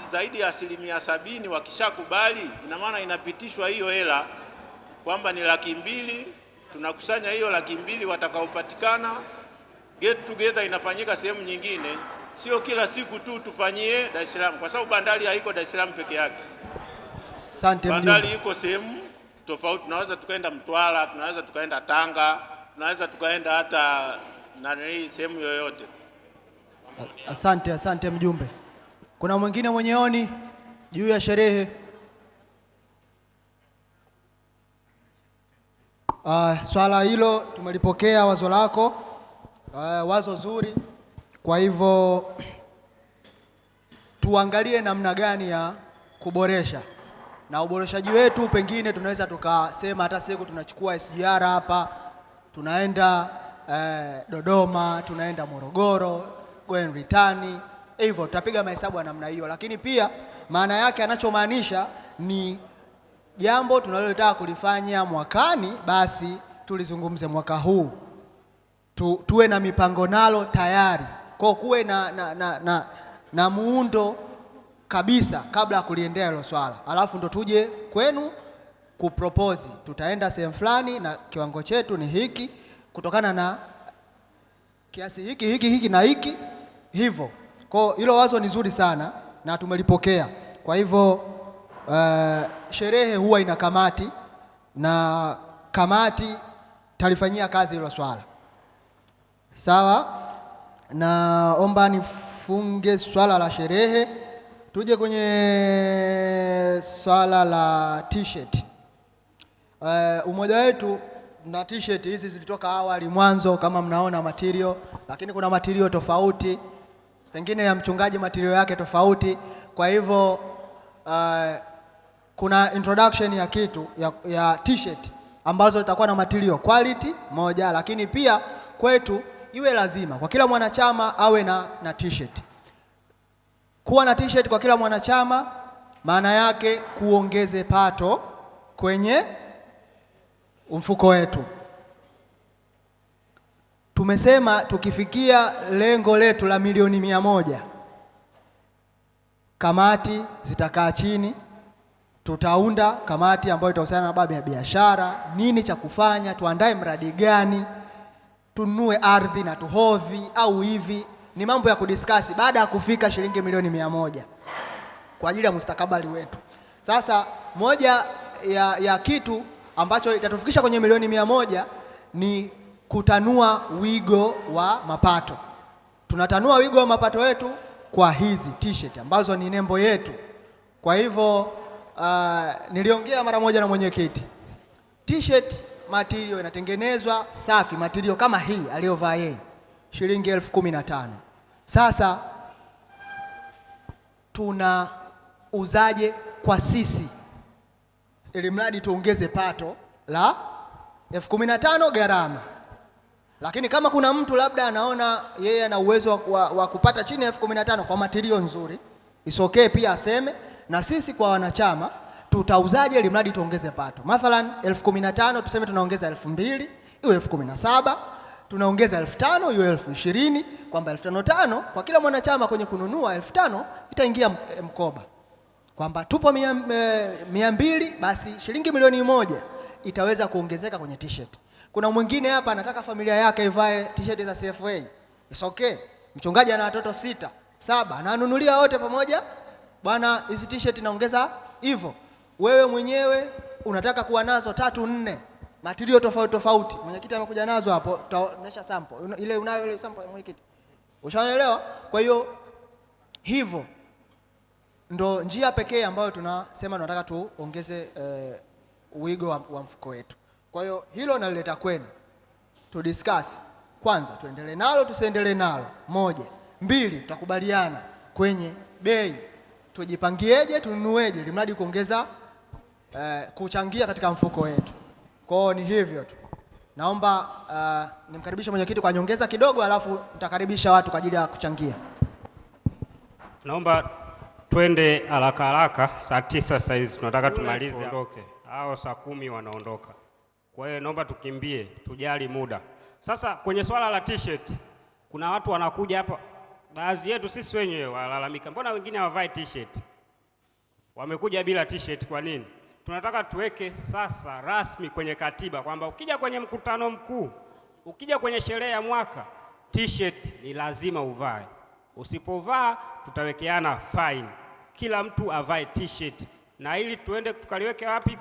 Zaidi ya 70% wakishakubali, ina maana inapitishwa hiyo hela kwamba ni 200,000, tunakusanya hiyo 200,000, watakaopatikana get together inafanyika sehemu nyingine, sio kila siku tu tufanyie Dar es Salaam, kwa sababu bandari haiko Dar es Salaam peke yake. Asante. Bandari iko sehemu tofauti, tunaweza tukaenda Mtwara, tunaweza tukaenda Tanga, tunaweza tukaenda hata sehemu yoyote. Asante mjumbe. Kuna mwingine mwenye oni juu ya sherehe? Swala hilo tumelipokea wazo lako, wazo zuri. Kwa hivyo tuangalie namna gani ya kuboresha, na uboreshaji wetu pengine tunaweza tukasema hata siku tunachukua SGR hapa, tunaenda Dodoma, tunaenda Morogoro, go and return, hivyo tutapiga mahesabu ya namna hiyo. Lakini pia maana yake anachomaanisha ni jambo tunalotaka kulifanya mwakani, basi tulizungumze mwaka huu, tuwe na mipango nalo tayari, kwa kuwe na muundo kabisa kabla ya kuliendea hilo swala, alafu ndo tuje kwenu kupropose tutaenda sehemu fulani na kiwango chetu ni hiki kutokana na kiasi hiki na hiki hivyo. Kwa hilo wazo ni zuri sana na tumelipokea. Kwa hivyo sherehe huwa ina kamati na kamati talifanyia kazi hilo swala. Sawa? Naomba nifunge swala la sherehe, tuje kwenye swala la t-shirt. Umoja wetu na t-shirt hizi zilitoka awali mwanzo kama mnaona material, lakini kuna material tofauti, pengine ya mchungaji material yake tofauti. Kwa hivyo kuna introduction ya kitu ya t-shirt ambazo itakuwa na material quality moja, lakini pia kwetu iwe lazima kwa kila mwanachama awe na t-shirt. Kuwa na t-shirt kwa kila mwanachama maana yake kuongeze pato kwenye mfuko wetu. Tumesema tukifikia lengo letu la milioni 100, kamati zitakaa chini, tutaunda kamati ambayo itahusiana na baadhi ya biashara, nini cha kufanya, tuandae mradi gani, tununue ardhi na tuhodhi au hivi, ni mambo ya kudiskasi baada ya kufika shilingi milioni 100 kwa ajili ya mustakabali wetu. Sasa moja ya kitu ambacho itatufikisha kwenye milioni 100 ni kutanua wigo wa mapato. Tunatanua wigo wa mapato wetu kwa hizi t-shirt ambazo ni nembo yetu. Kwa hivyo niliongea mara moja na mwenyekiti. T-shirt material inatengenezwa safi, material kama hii aliyovaa yeye, shilingi 15,000. Sasa tunauzaje kwa sisi ili mradi tuongeze pato la 15,000 gharama? Lakini kama kuna mtu labda anaona yeye ana uwezo wa kupata chini ya 15,000 kwa material nzuri, isokee pia aseme, na sisi kwa wanachama tutauzaje ili mradi tuongeze pato. Mathalan 15,000 tuseme tunaongeza 2,000 iwe 17,000, tunaongeza 5,000 iwe 20,000, kwamba 5,500 kwa kila mwanachama kwenye kununua 5,000 itaingia mkoba. Kwamba tupo 200, basi shilingi milioni 1 itaweza kuongezeka kwenye t-shirt. Kuna mwingine hapa anataka familia yake ivae t-shirt za CFA. It's okay. Mchungaji ana watoto 6, 7, ananunulia wote pamoja. Bwana, hizi t-shirt inaongeza hivyo. Wewe mwenyewe unataka kuwa nazo 3, 4, material tofauti tofauti. Mwenyekiti amekuja nazo hapo, tutaonesha sample. Ile unayo ile sample ya mwenyekiti. Ushaelewa? Kwa hiyo hivyo ndo njia pekee ambayo tunasema tunataka tuongeze wigo wa mfuko wetu. Kwa hiyo hilo nalileta kwenu. Tu discuss. Kwanza tuendelee nalo, tusiendelee nalo. 1, 2 tutakubaliana kwenye bei. Tujipangieje, tununueje ili mradi kuongeza kuchangia katika mfuko wetu. Kwa hiyo ni hivyo tu. Naomba nimkaribishe mwenyekiti kwa nyongeza kidogo, alafu nitakaribisha watu kwa ajili ya kuchangia. Naomba twende haraka haraka, saa 9 sasa hizi tunataka tumalize ondoke. Hao saa 10 wanaondoka. Kwa hiyo naomba tukimbie, tujali muda. Sasa kwenye swala la t-shirt, kuna watu wanakuja hapa, baadhi yetu sisi wenyewe walalamika, mbona wengine hawavai t-shirt? Wamekuja bila t-shirt kwa nini? Tunataka tuweke sasa rasmi kwenye katiba kwamba ukija kwenye mkutano mkuu, ukija kwenye sherehe ya mwaka, t-shirt ni lazima uvae. Usipovaa tutawekeana fine. Kila mtu avae t-shirt. Na ili tuende tukaliweke wapi?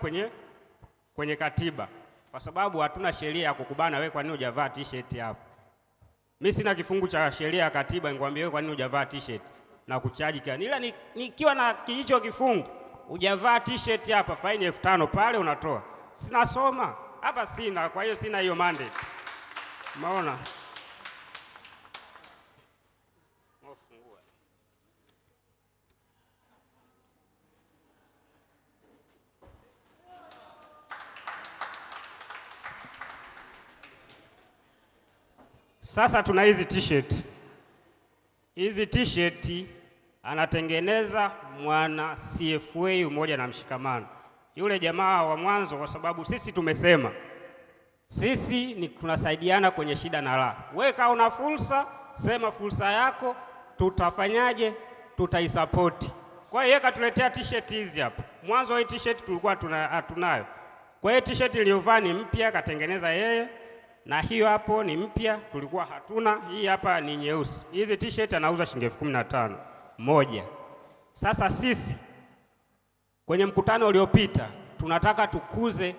Kwenye katiba. Kwa sababu hatuna sheria ya kukubana wewe kwa nini hujavaa t-shirt hapo. Mimi sina kifungu cha sheria ya katiba nikwambie wewe kwa nini hujavaa t-shirt na kuchaji kani. Ila nikiwa na hicho kifungu hujavaa t-shirt hapa, faini 5,000 pale unatoa. Sinasoma hapa sina, kwa hiyo sina hiyo mandate. Umeona? Sasa tuna hizi t-shirt. Hizi t-shirt anatengeneza mwana CFA Umoja na Mshikamano. Yule jamaa wa mwanzo, kwa sababu sisi tumesema sisi ni tunasaidiana kwenye shida na raha. Wewe kama una fursa, sema fursa yako, tutafanyaje? Tutaisupport. Kwa hiyo katuletea t-shirt hizi hapa. Mwanzo hii t-shirt tulikuwa tunayo. Kwa hiyo t-shirt iliyovaa ni mpya, katengeneza yeye. Na hiyo hapo ni mpya, tulikuwa hatuna. Hii hapa ni nyeusi. Hizi t-shirt anauza shilingi 15,000 moja. Sasa sisi kwenye mkutano uliopita tunataka tukuze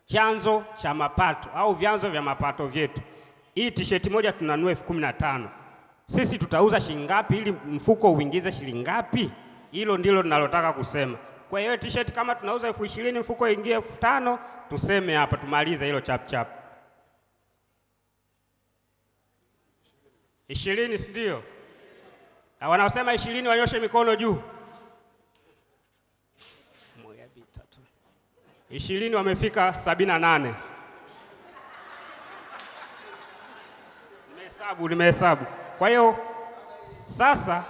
chanzo cha mapato au vyanzo vya mapato vyetu. Hii t-shirt moja tunanunua 15,000. Sisi tutauza shilingi ngapi ili mfuko uingize shilingi ngapi? Hilo ndilo ninalotaka kusema. Kwa hiyo t-shirt kama tunauza 20,000 mfuko uingie 5,000, tuseme hapa tumalize hilo chap chap. 20 ndio. Na wanaosema 20 wanyoshe mikono juu. 20 wamefika 78. Nimehesabu. Kwa hiyo sasa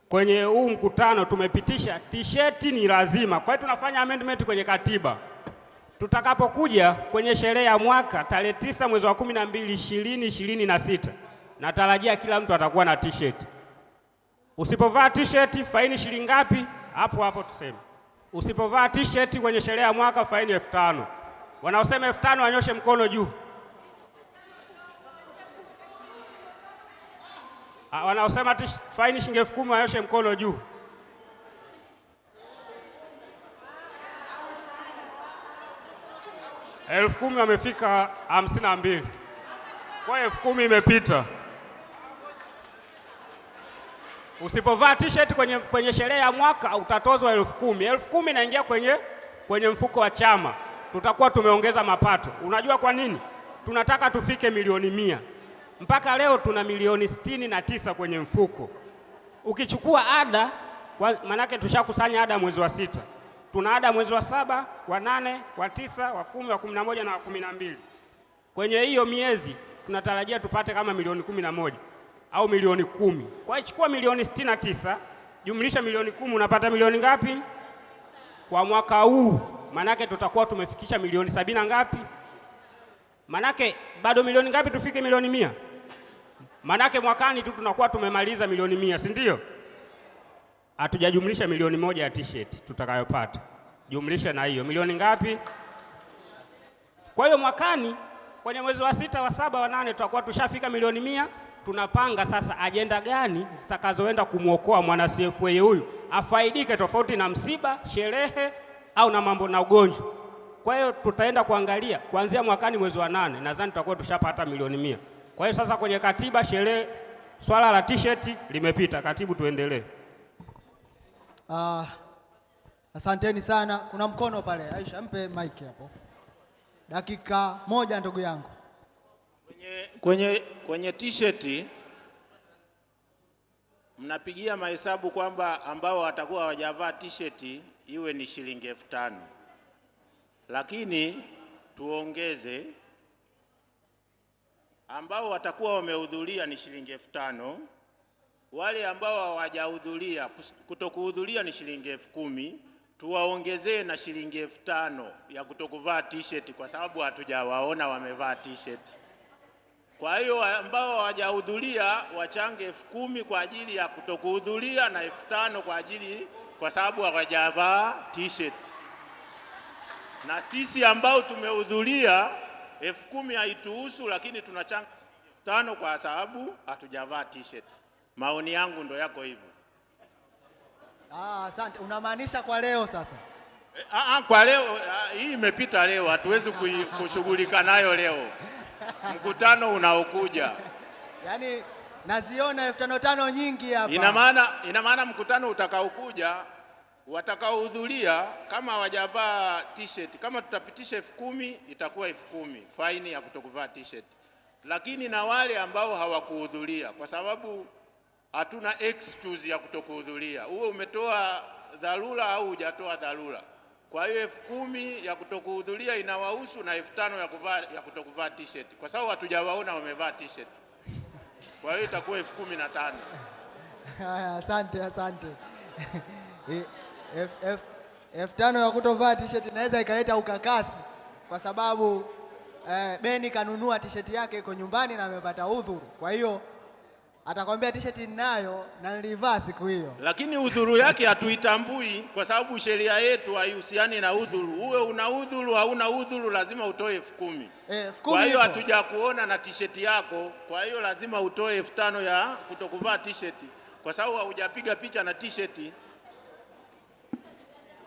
kwenye huu mkutano tumepitisha t-shirt ni lazima. Kwa hiyo tunafanya amendment kwenye katiba. Tutakapokuja kwenye sherehe ya mwaka tarehe 9 mwezi wa 12 2026, natarajia kila mtu atakuwa na t-shirt. Usipovaa t-shirt faini shilingi ngapi? Hapo tuseme. Usipovaa t-shirt kwenye sherehe ya mwaka faini 5,000. Wanaosema 5,000 wanyoshe mkono juu. Wanaosema faini shilingi 10,000 wanyoshe mkono juu. Elfu 10,000 wamefika 52. Kwa hiyo 10,000 imepita. Usipovaa t-shirt kwenye sherehe ya mwaka utatozwa 10,000. 10,000 inaingia kwenye mfuko wa chama. Tutakuwa tumeongeza mapato. Unajua kwa nini? Tunataka tufike milioni 100. Mpaka leo tuna milioni 69 kwenye mfuko. Ukichukua ada, manake tushakusanya ada mwezi wa 6. Tuna ada mwezi wa 7, wa 8, wa 9, wa 10, wa 11 na wa 12. Kwenye hiyo miezi tunatarajia tupate kama milioni 11 au milioni 10. Kwa hiyo chukua milioni 69 jumlisha milioni 10 unapata milioni ngapi? Kwa mwaka huu manake tutakuwa tumefikisha milioni 70 ngapi? Manake bado milioni ngapi tufike milioni 100? Manake mwakani tu tunakuwa tumemaliza milioni 100, si ndio? Hatujajumlisha milioni 1 ya t-shirt tutakayopata. Jumlisha na hiyo milioni ngapi? Kwa hiyo mwakani kwenye mwezi wa 6, wa 7, wa 8 tutakuwa tushafika milioni 100. Tunapanga sasa ajenda gani zitakazoenda kumuokoa mwana CFA huyu afaidike, tofauti na msiba, sherehe au na mambo na ugonjwa. Kwa hiyo tutaenda kuangalia kuanzia mwakani mwezi wa 8 nadhani tutakuwa tushapata milioni 100. Kwa hiyo sasa kwenye katiba sherehe swala la t-shirt limepita. Katibu, tuendelee. Asanteni sana. Kuna mkono pale. Aisha, mpe mic hapo. Dakika 1 ndugu yangu. Kwenye t-shirt mnapigia mahesabu kwamba ambao watakuwa hawajavaa t-shirt iwe ni shilingi 5,000. Lakini tuongeze ambao watakuwa wamehudhuria ni shilingi 5,000. Wale ambao hawajahudhuria, kutokuhudhuria ni shilingi 10,000. Tuwaongezee na shilingi 5,000 ya kutokuvaa t-shirt kwa sababu hatujawaona wamevaa t-shirt. Kwa hiyo ambao hawajahudhuria wachange 10,000 kwa ajili ya kutokuhudhuria na 5,000 kwa sababu hawajavaa t-shirt. Na sisi ambao tumehudhuria 10,000 haituhusu, lakini tunachanga 5,000 kwa sababu hatujavaa t-shirt. Maoni yangu ndo yako hivyo. Asante. Unamaanisha kwa leo sasa? Kwa leo hii imepita leo, hatuwezi kushughulika nayo leo. Mkutano unaokuja. Yaani naziona 5,500 nyingi hapa. Ina maana mkutano utakaokuja watakaohudhuria kama hawajavaa t-shirt, kama tutapitisha 10,000 itakuwa 10,000 faini ya kutokuvaa t-shirt. Lakini na wale ambao hawakuhudhuria kwa sababu hatuna excuse ya kutokuhudhuria. Uwe umetoa dharura au hujatoa dharura. Kwa hiyo 10,000 ya kutokuhudhuria inawahusu na 5,000 ya kutokuvaa t-shirt kwa sababu hatujawaona wamevaa t-shirt. Kwa hiyo itakuwa 15,000. Asante. 5,000 ya kutovaa t-shirt inaweza ikaleta ukakasi kwa sababu Beni kanunua t-shirt yake iko nyumbani na amepata udhuru. Kwa hiyo atakwambia t-shirt ninayo na nilivaa siku hiyo. Lakini udhuru yake hatuitambui kwa sababu sheria yetu haihusiani na udhuru. Uwe una udhuru hauna udhuru lazima utoe 10,000. Kwa hiyo hatuja kuona na t-shirt yako, kwa hiyo lazima utoe 5,000 ya kutokuvaa t-shirt kwa sababu hujapiga picha na t-shirt.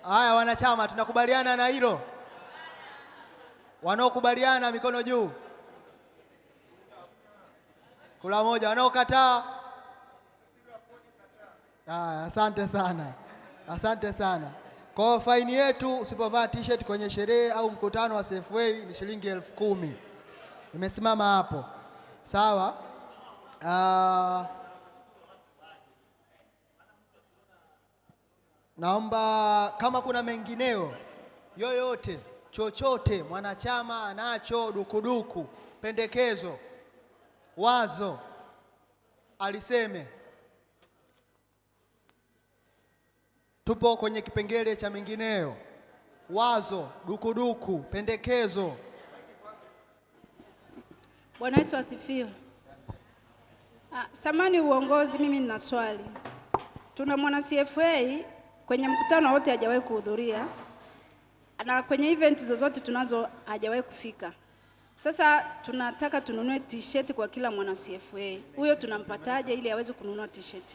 Haya wanachama, tunakubaliana na hilo? Wanaokubaliana mikono juu. Kula moja. Wanaokataa? Asante sana. Kwa faini yetu usipovaa t-shirt kwenye sherehe au mkutano wa CFA ni shilingi 10,000. Nimesimama hapo. Sawa? Naomba kama kuna mengineo yoyote chochote mwanachama anacho, dukuduku, pendekezo, wazo, aliseme. Tupo kwenye kipengele cha mengineo. Wazo, dukuduku, pendekezo. Bwana Yesu asifiwe. Samani uongozi, mimi nina swali. Tuna mwana CFA kwenye mkutano wote hajawahi kuhudhuria na kwenye event zozote tunazo hajawahi kufika. Sasa tunataka tununue t-shirt kwa kila mwana CFA. Huyo tunampataje ili aweze kununua t-shirt?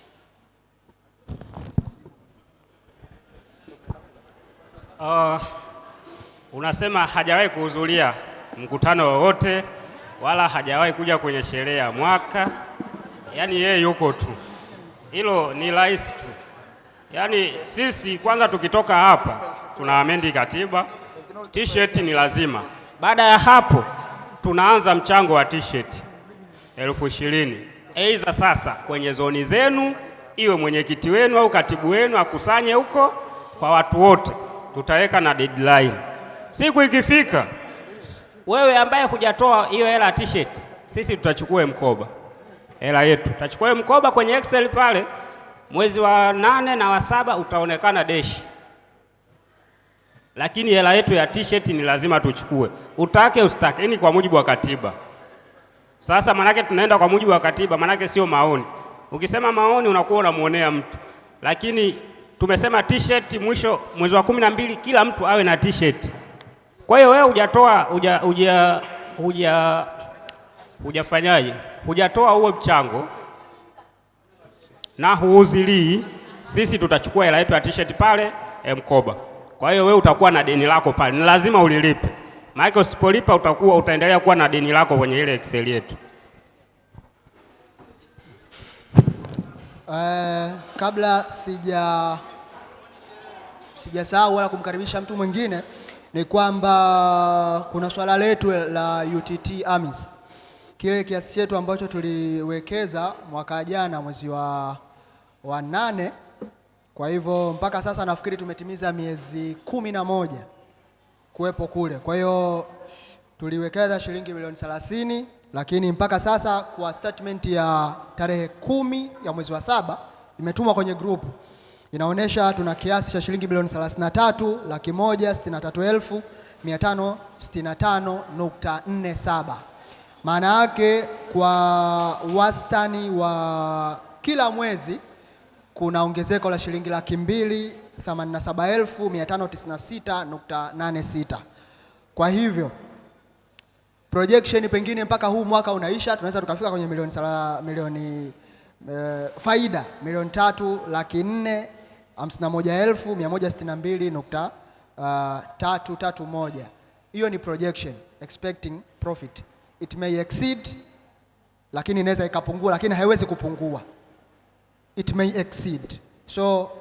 Unasema hajawahi kuhudhuria mkutano wowote wala hajawahi kuja kwenye sherehe ya mwaka, yaani yeye yuko tu. Hilo ni rahisi tu. Yaani sisi kwanza tukitoka hapa tuna amendi katiba, t-shirt ni lazima. Baada ya hapo tunaanza mchango wa t-shirt 20,000. Aidha sasa kwenye zoni zenu, iwe mwenyekiti wenu au katibu wenu akusanye huko kwa watu wote. Tutaweka na deadline. Siku ikifika, wewe ambaye hujatoa hiyo hela t-shirt, sisi tutachukua mkoba. Hela yetu tutachukua mkoba kwenye Excel pale, mwezi wa 8 na wa 7 utaonekana deshi. Lakini hela yetu ya t-shirt ni lazima tuchukue. Utake ustake, ni kwa mujibu wa katiba. Sasa manake tunaenda kwa mujibu wa katiba, manake sio maoni. Ukisema maoni unakuwa unamuonea mtu. Lakini tumesema t-shirt mwisho mwezi wa 12 kila mtu awe na t-shirt. Kwa hiyo wewe hujafanyaje? Hujatoa huo mchango na huuzilii, sisi tutachukua hela yetu ya t-shirt pale mkoba. Kwa hiyo wewe utakuwa na deni lako pale, ni lazima ulilipe. Maana usipolipa utaendelea kuwa na deni lako kwenye ile Excel yetu. Kabla sijasahau wala kumkaribisha mtu mwingine, ni kwamba kuna swala letu la UTT AMIS. Kile kiasi chetu ambacho tuliwekeza mwaka jana mwezi wa 8, kwa hivyo mpaka sasa nafikiri tumetimiza miezi 11 kuwepo kule. Kwa hiyo tuliwekeza shilingi milioni 30, lakini mpaka sasa kwa statement ya tarehe 10 ya mwezi wa 7 imetumwa kwenye group, inaonesha tuna kiasi cha shilingi milioni 33,163,565.47. Maana yake kwa wastani wa kila mwezi kuna ongezeko la shilingi 287,596.86. Kwa hivyo projection pengine mpaka huu mwaka unaisha tunaweza tukafika kwenye faida milioni 3,451,162.331. Hiyo ni projection, expecting profit. It may exceed, lakini inaweza ikapungua, lakini haiwezi kupungua. It may exceed. So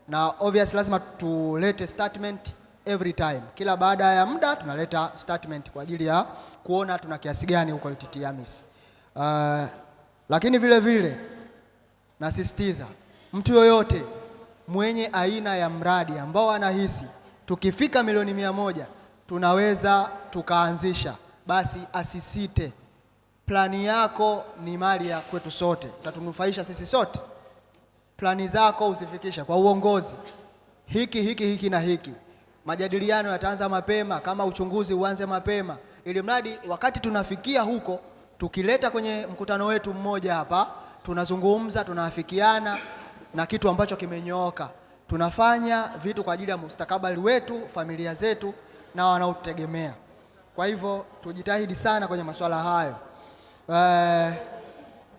na obviously lazima tulete statement every time. Kila baada ya muda tunaleta statement kwa ajili ya kuona tuna kiasi gani huko UTT AMIS. Lakini vile vile nasisitiza mtu yoyote mwenye aina ya mradi ambao anahisi tukifika milioni 100 tunaweza tukaanzisha, basi asisite. Plani yako ni mali ya kwetu sote, utatunufaisha sisi sote. Plani zako usifikisha kwa uongozi, hiki na hiki. Majadiliano yataanza mapema, kama uchunguzi uanze mapema, ili mradi wakati tunafikia huko, tukileta kwenye mkutano wetu mmoja hapa, tunazungumza, tunaafikiana na kitu ambacho kimenyooka. Tunafanya vitu kwa ajili ya mustakabali wetu, familia zetu na wanaotegemea. Kwa hivyo tujitahidi sana kwenye masuala hayo.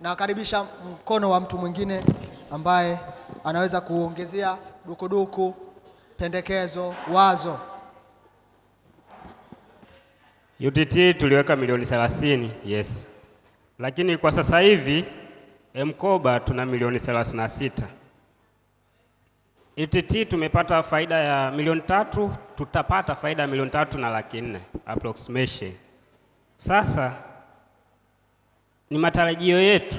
Nakaribisha mkono wa mtu mwingine ambaye anaweza kuongezea dukuduku, pendekezo, wazo. UTT tuliweka milioni 30, yes. Lakini kwa sasa hivi mkoba tuna milioni 36. UTT tumepata faida ya milioni 3, tutapata faida ya milioni 3,400,000 approximation. Sasa ni matarajio yetu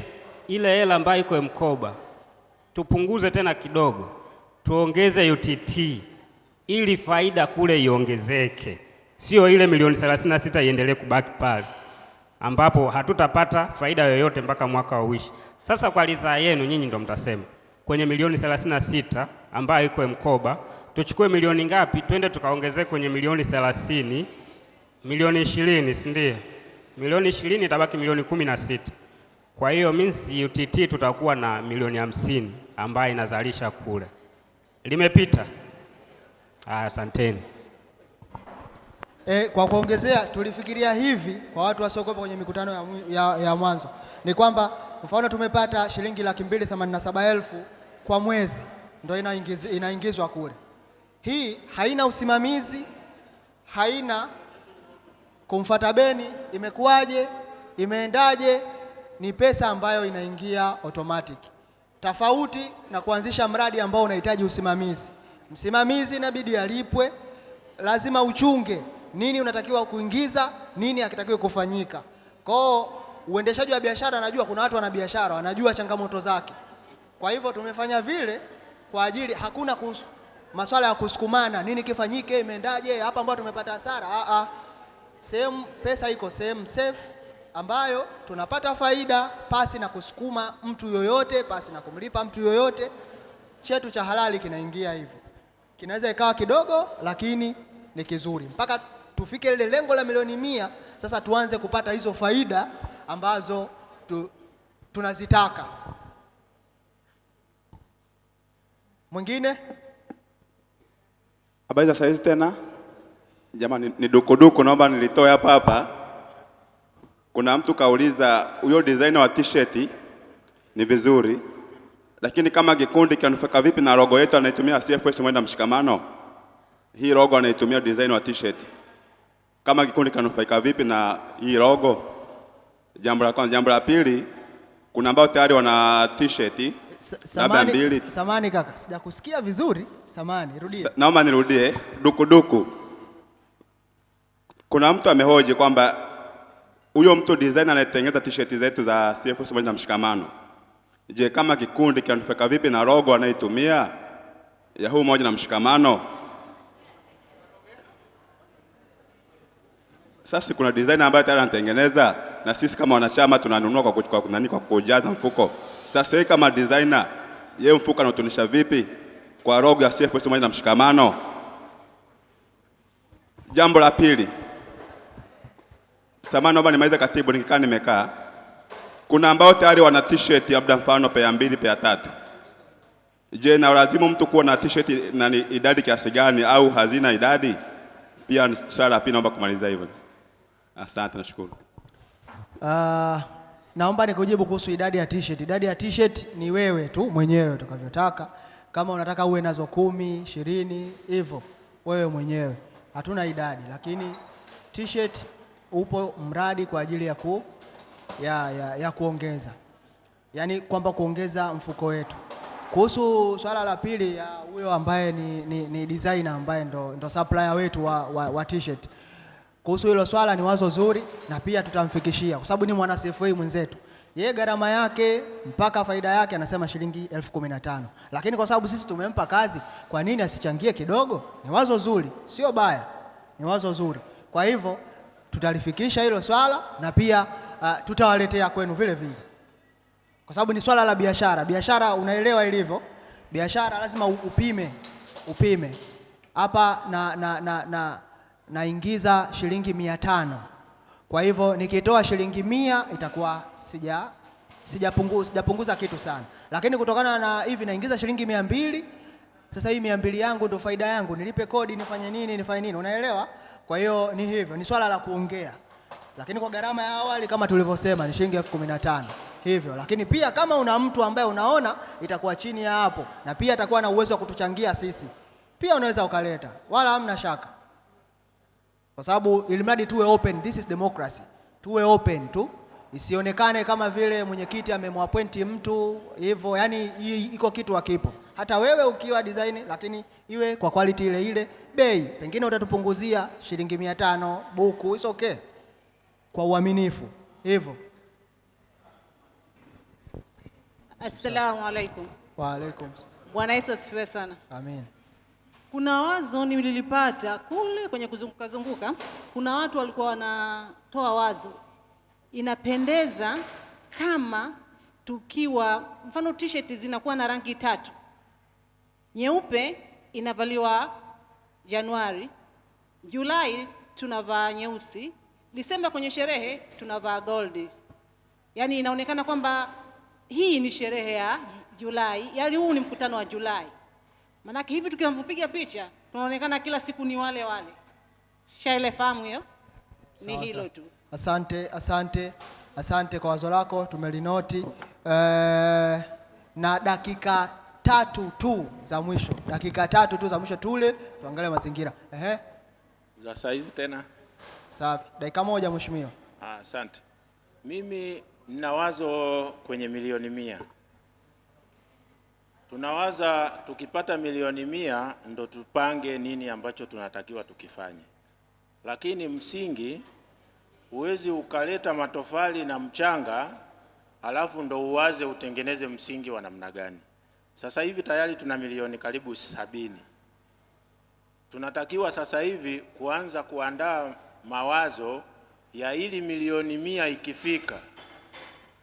ile hela ambayo iko mkoba tupunguze tena kidogo, tuongeze UTT ili faida kule iongezeke, sio ile milioni 36 iendelee kubaki pale ambapo hatutapata faida yoyote mpaka mwaka uishe. Sasa kwa ridhaa yenu nyinyi ndio mtasema kwenye milioni 36 ambayo iko mkoba tuchukue milioni ngapi, twende tukaongezee kwenye milioni 30, milioni 20, si ndio? Milioni 20 itabaki milioni 16. Kwa hiyo means UTT tutakuwa na milioni 50 ambayo inazalisha kule. Limepita? Asanteni. Kwa kuongezea, tulifikiria hivi kwa watu wasiokuwepo kwenye mikutano ya mwanzo, ni kwamba mfano tumepata shilingi 287,000 kwa mwezi ndio inaingizwa kule. Hii haina usimamizi, haina kumfuata beni, imekuwaje, imeendaje, ni pesa ambayo inaingia automatic. Tofauti na kuanzisha mradi ambao unahitaji usimamizi. Msimamizi inabidi alipwe, lazima uchunge nini unatakiwa kuingiza, nini hakitakiwi kufanyika. Kwa uendeshaji wa biashara, anajua kuna watu wana biashara, wanajua changamoto zake. Kwa hivyo tumefanya vile kwa ajili hakuna masuala ya kusukumana, nini kifanyike, imeendaje, hapa ambapo tumepata hasara. Sehemu pesa iko sehemu safe ambayo tunapata faida pasi na kusukuma mtu yoyote, pasi na kumlipa mtu yoyote. Chetu cha halali kinaingia hivyo. Kinaweza ikawa kidogo lakini ni kizuri. Mpaka tufike ile lengo la milioni 100, sasa tuanze kupata hizo faida ambazo tunazitaka. Mwingine? Habari za saizi tena? Jamani, ni dukuduku, naomba nilitoe hapa. Kuna mtu kauliza huyo designer wa t-shirt ni vizuri, lakini kama kikundi kinanufaika vipi na logo yetu anaitumia CFS Mwenda Mshikamano? Hii logo anaitumia designer wa t-shirt. Kama kikundi kinanufaika vipi na hii logo? Jambo la kwanza. Jambo la pili, kuna ambao tayari wana t-shirt labda mbili. Samani kaka, sijakusikia vizuri. Samani, rudia. Naomba nirudie. Dukuduku. Kuna mtu amehoji kwamba huyo mtu designer anayetengeneza t-shirt zetu za CFS Mwenda Mshikamano, je, kama kikundi kinanufaika vipi na logo anaitumia ya huu Umoja na Mshikamano? Sasa kuna designer ambaye tayari anatengeneza na sisi kama wanachama tunanunua kwa kujaza mfuko. Sasa yeye kama designer, yeye mfuko anatunisha vipi kwa logo ya CFS Umoja na Mshikamano? Jambo la pili. Samahani, naomba nimalize katibu, nikikaa nimekaa. Kuna ambao tayari wana t-shirt labda mfano pair 2, pair 3. Je, na lazima mtu kuwa na t-shirt na idadi kiasi gani au hazina idadi? Pia swala pia naomba kumaliza hivyo. Asante, nashukuru. Naomba nikujibu kuhusu idadi ya t-shirt. Idadi ya t-shirt ni wewe tu mwenyewe utakavyotaka. Kama unataka uwe nazo 10, 20 hivyo, wewe mwenyewe. Hatuna idadi, lakini t-shirt upo mradi kwa ajili ya kuongeza. Yaani kwamba kuongeza mfuko wetu. Kuhusu swala la pili ya huyo ambaye ni designer ambaye ndo supplier wetu wa t-shirt. Kuhusu hilo swala ni wazo zuri na pia tutamfikishia kwa sababu ni mwana CFA mwenzetu. Yeye gharama yake mpaka faida yake anasema shilingi 15,000. Lakini kwa sababu sisi tumempa kazi, kwa nini asichangie kidogo? Ni wazo zuri, sio baya. Ni wazo zuri. Kwa hivyo tutalifikisha hilo swala na pia tutawaletea kwenu vile vile. Kwa sababu ni swala la biashara. Biashara unaelewa ilivyo. Biashara lazima upime. Hapa naingiza shilingi 500. Kwa hivyo nikitoa shilingi 100 itakuwa sijapunguza kitu sana. Lakini kutokana na hivi naingiza shilingi 200, sasa hii 200 yangu ndio faida yangu, nilipe kodi, nifanye nini, unaelewa? Kwa hiyo ni hivyo, ni swala la kuongea. Lakini kwa gharama ya awali kama tulivyosema ni shilingi 15,000. Hivyo, lakini pia kama una mtu ambaye unaona itakuwa chini ya hapo na pia atakuwa na uwezo wa kutuchangia sisi, pia unaweza ukaleta. Wala hamna shaka. Kwa sababu ilimradi tuwe open, this is democracy. Tuwe open tu. Isionekane kama vile mwenyekiti amemwappoint mtu hivyo, yani iko kitu hakipo. Hata wewe ukiwa design lakini iwe kwa quality ile ile, bei pengine utatupunguzia shilingi 500 buku, it's okay. Kwa uaminifu. Hivyo. Assalamu alaikum. Wa alaikum. Bwana Yesu asifiwe sana. Amen. Kuna wazo nililipata kule kwenye kuzunguka. Kuna watu walikuwa wanatoa wazo. Inapendeza kama tukiwa mfano t-shirt zinakuwa na rangi 3. Nyeupe inavaliwa Januari, Julai tunavaa nyeusi, Disemba kwenye sherehe tunavaa gold. Yaani inaonekana kwamba hii ni sherehe ya Julai, yaani huu ni mkutano wa Julai. Maana hivi tukiamvupiga picha tunaonekana kila siku ni wale. Shaile fahamu hiyo. Ni Sawa, hilo sawa. tu. Asante kwa wazo lako, tumelinoti. Na dakika 3 tu za mwisho, tule tuangalie mazingira. Za saizi tena. Safi, dakika 1 mheshimiwa. Asante. Mimi nina wazo kwenye milioni 100. Tunawaza tukipata milioni 100 ndo tupange nini ambacho tunatakiwa tukifanye. Lakini msingi, huwezi ukaleta matofali na mchanga alafu ndo uwaze utengeneze msingi wa namna gani. Sasa hivi tayari tuna milioni karibu 70. Tunatakiwa sasa hivi kuanza kuandaa mawazo ya ili milioni 100 ikifika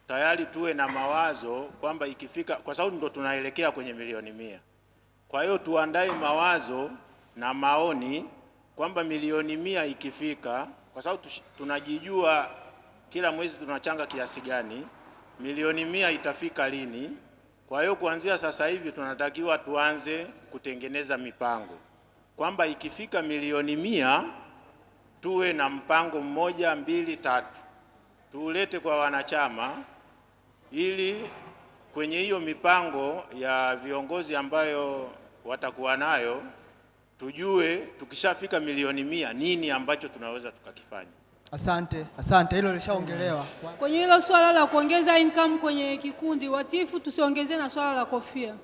tayari tuwe na mawazo kwamba ikifika, kwa sababu ndo tunaelekea kwenye milioni 100. Kwa hiyo tuandae mawazo na maoni kwamba milioni 100 ikifika, kwa sababu tunajijua kila mwezi tunachanga kiasi gani, milioni 100 itafika lini. Kwa hiyo kuanzia sasa hivi tunatakiwa tuanze kutengeneza mipango kwamba ikifika milioni 100 tuwe na mpango 1, 2, 3 tuulete kwa wanachama, ili kwenye hiyo mipango ya viongozi ambayo watakuwa nayo tujue tukishafika milioni 100 nini ambacho tunaweza tukakifanya. Asante, hilo lishaongelewa. Kwenye hilo swala la kuongeza income kwenye kikundi, watifu tusiongezee na swala la kofia.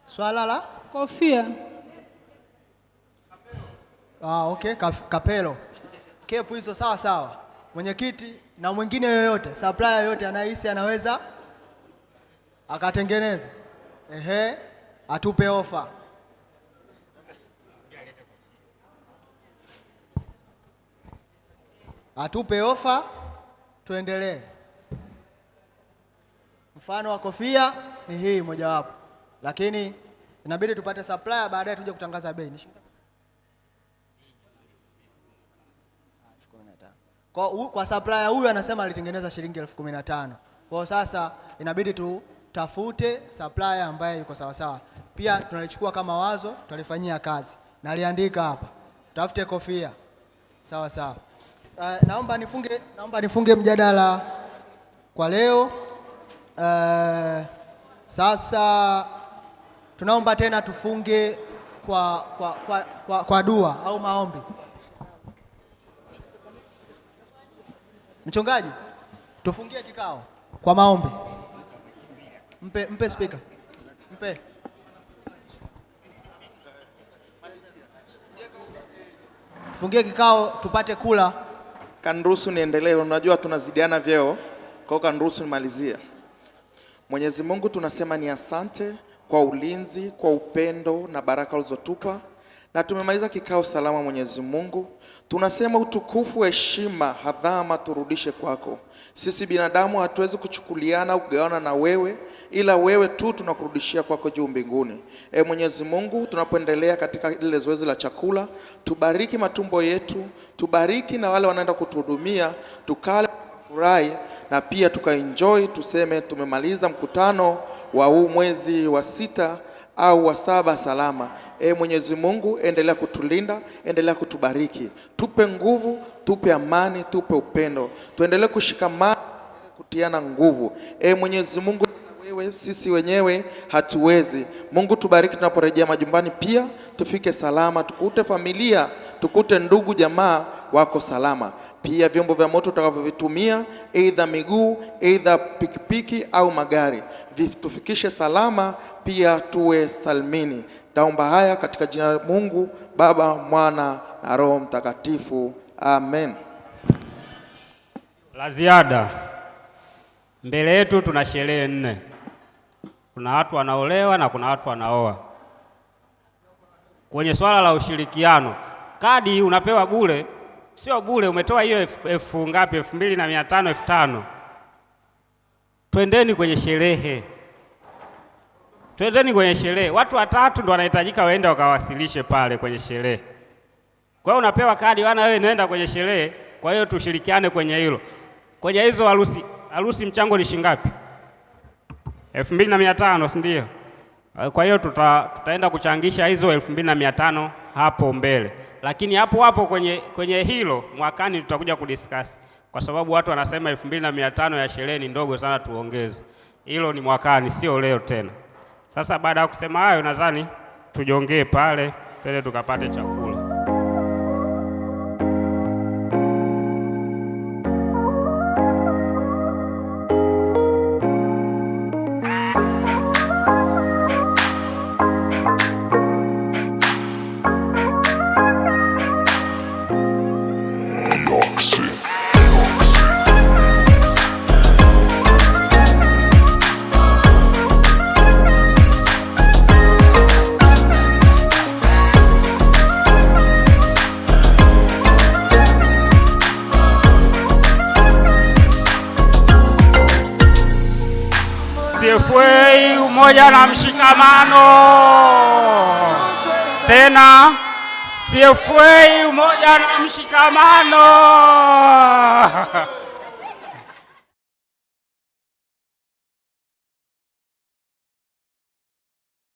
Swala la kofia. Okay, kapelo. Kepu hizo sawa. Mwenyekiti na mwingine yoyote, supplier yoyote anahisi anaweza akatengeneza. Atupe ofa. Tuendelee. Mfano wa kofia ni hii mojawapo. Lakini inabidi tupate supplier, baadaye tuje kutangaza bei. Kwa supplier huyu anasema alitengeneza shilingi 15,000. Kwa sasa inabidi tutafute supplier ambaye yuko sawa. Pia tunalichukua kama wazo, tutalifanyia kazi. Naliandika hapa. Tutafute kofia. Sawa. Naomba nifunge mjadala kwa leo. Sasa tunaomba tena tufunge kwa dua au maombi. Mchungaji, tufungie kikao kwa maombi. Mpe speaker. Mpe. Tufungie kikao tupate kula. Kaniruhusu niendelee, unajua tunazidiana vyeo. Kwa hiyo kaniruhusu nimalizie. Mwenyezi Mungu tunasema ni asante kwa ulinzi, kwa upendo na baraka ulizotupa. Na tumemaliza kikao salama Mwenyezi Mungu. Tunasema utukufu, heshima, hadhama turudishe kwako. Sisi binadamu hatuwezi kuchukuliana au kugawana na wewe, ila wewe tu tunakurudishia kwako juu mbinguni. Mwenyezi Mungu, tunapoendelea katika ile zoezi la chakula, tubariki matumbo yetu, tubariki na wale wanaenda kutuhudumia, tukale furahi na pia tukaenjoy, tuseme tumemaliza mkutano wa huu mwezi wa 6 au wa 7 salama. Mwenyezi Mungu, endelea kutulinda, endelea kutubariki. Tupe nguvu, tupe amani, tupe upendo. Tuendelee kushikamana, kutiana nguvu. Mwenyezi Mungu, wewe sisi wenyewe hatuwezi. Mungu tubariki tunaporejea majumbani, pia tufike salama, tukute familia, tukute ndugu jamaa wako salama. Pia vyombo vya moto tutakavyovitumia, aidha miguu, aidha pikipiki au magari, tufikishe salama, pia tuwe salmini. Naomba haya katika jina la Mungu Baba, Mwana na Roho Mtakatifu. Amen. La ziada. Mbele yetu tuna sherehe 4. Kuna watu wanaolewa na kuna watu wanaoa. Kwenye swala la ushirikiano, kadi unapewa bure, sio bure, umetoa hiyo elfu ngapi, 2,500, 5,000. Twendeni kwenye sherehe. Watu 3 ndio wanahitajika waende wakawasilishe pale kwenye sherehe. Kwa hiyo unapewa kadi, wana wewe nenda kwenye sherehe. Kwa hiyo tushirikiane kwenye hilo. Kwenye hizo harusi mchango ni shingapi? 2,500, si ndio? Kwa hiyo tutaenda kuchangisha hizo 2,500 hapo mbele. lakini hapo hapo kwenye hilo mwakani tutakuja kudiscuss, kwa sababu watu wanasema 2500 ya sherehe ni ndogo sana, tuongeze. Hilo ni mwakani, sio leo tena. Sasa baada ya kusema hayo, nadhani tujongee pale, twende tukapate chakula. CFA umoja na mshikamano. Tena CFA umoja na mshikamano.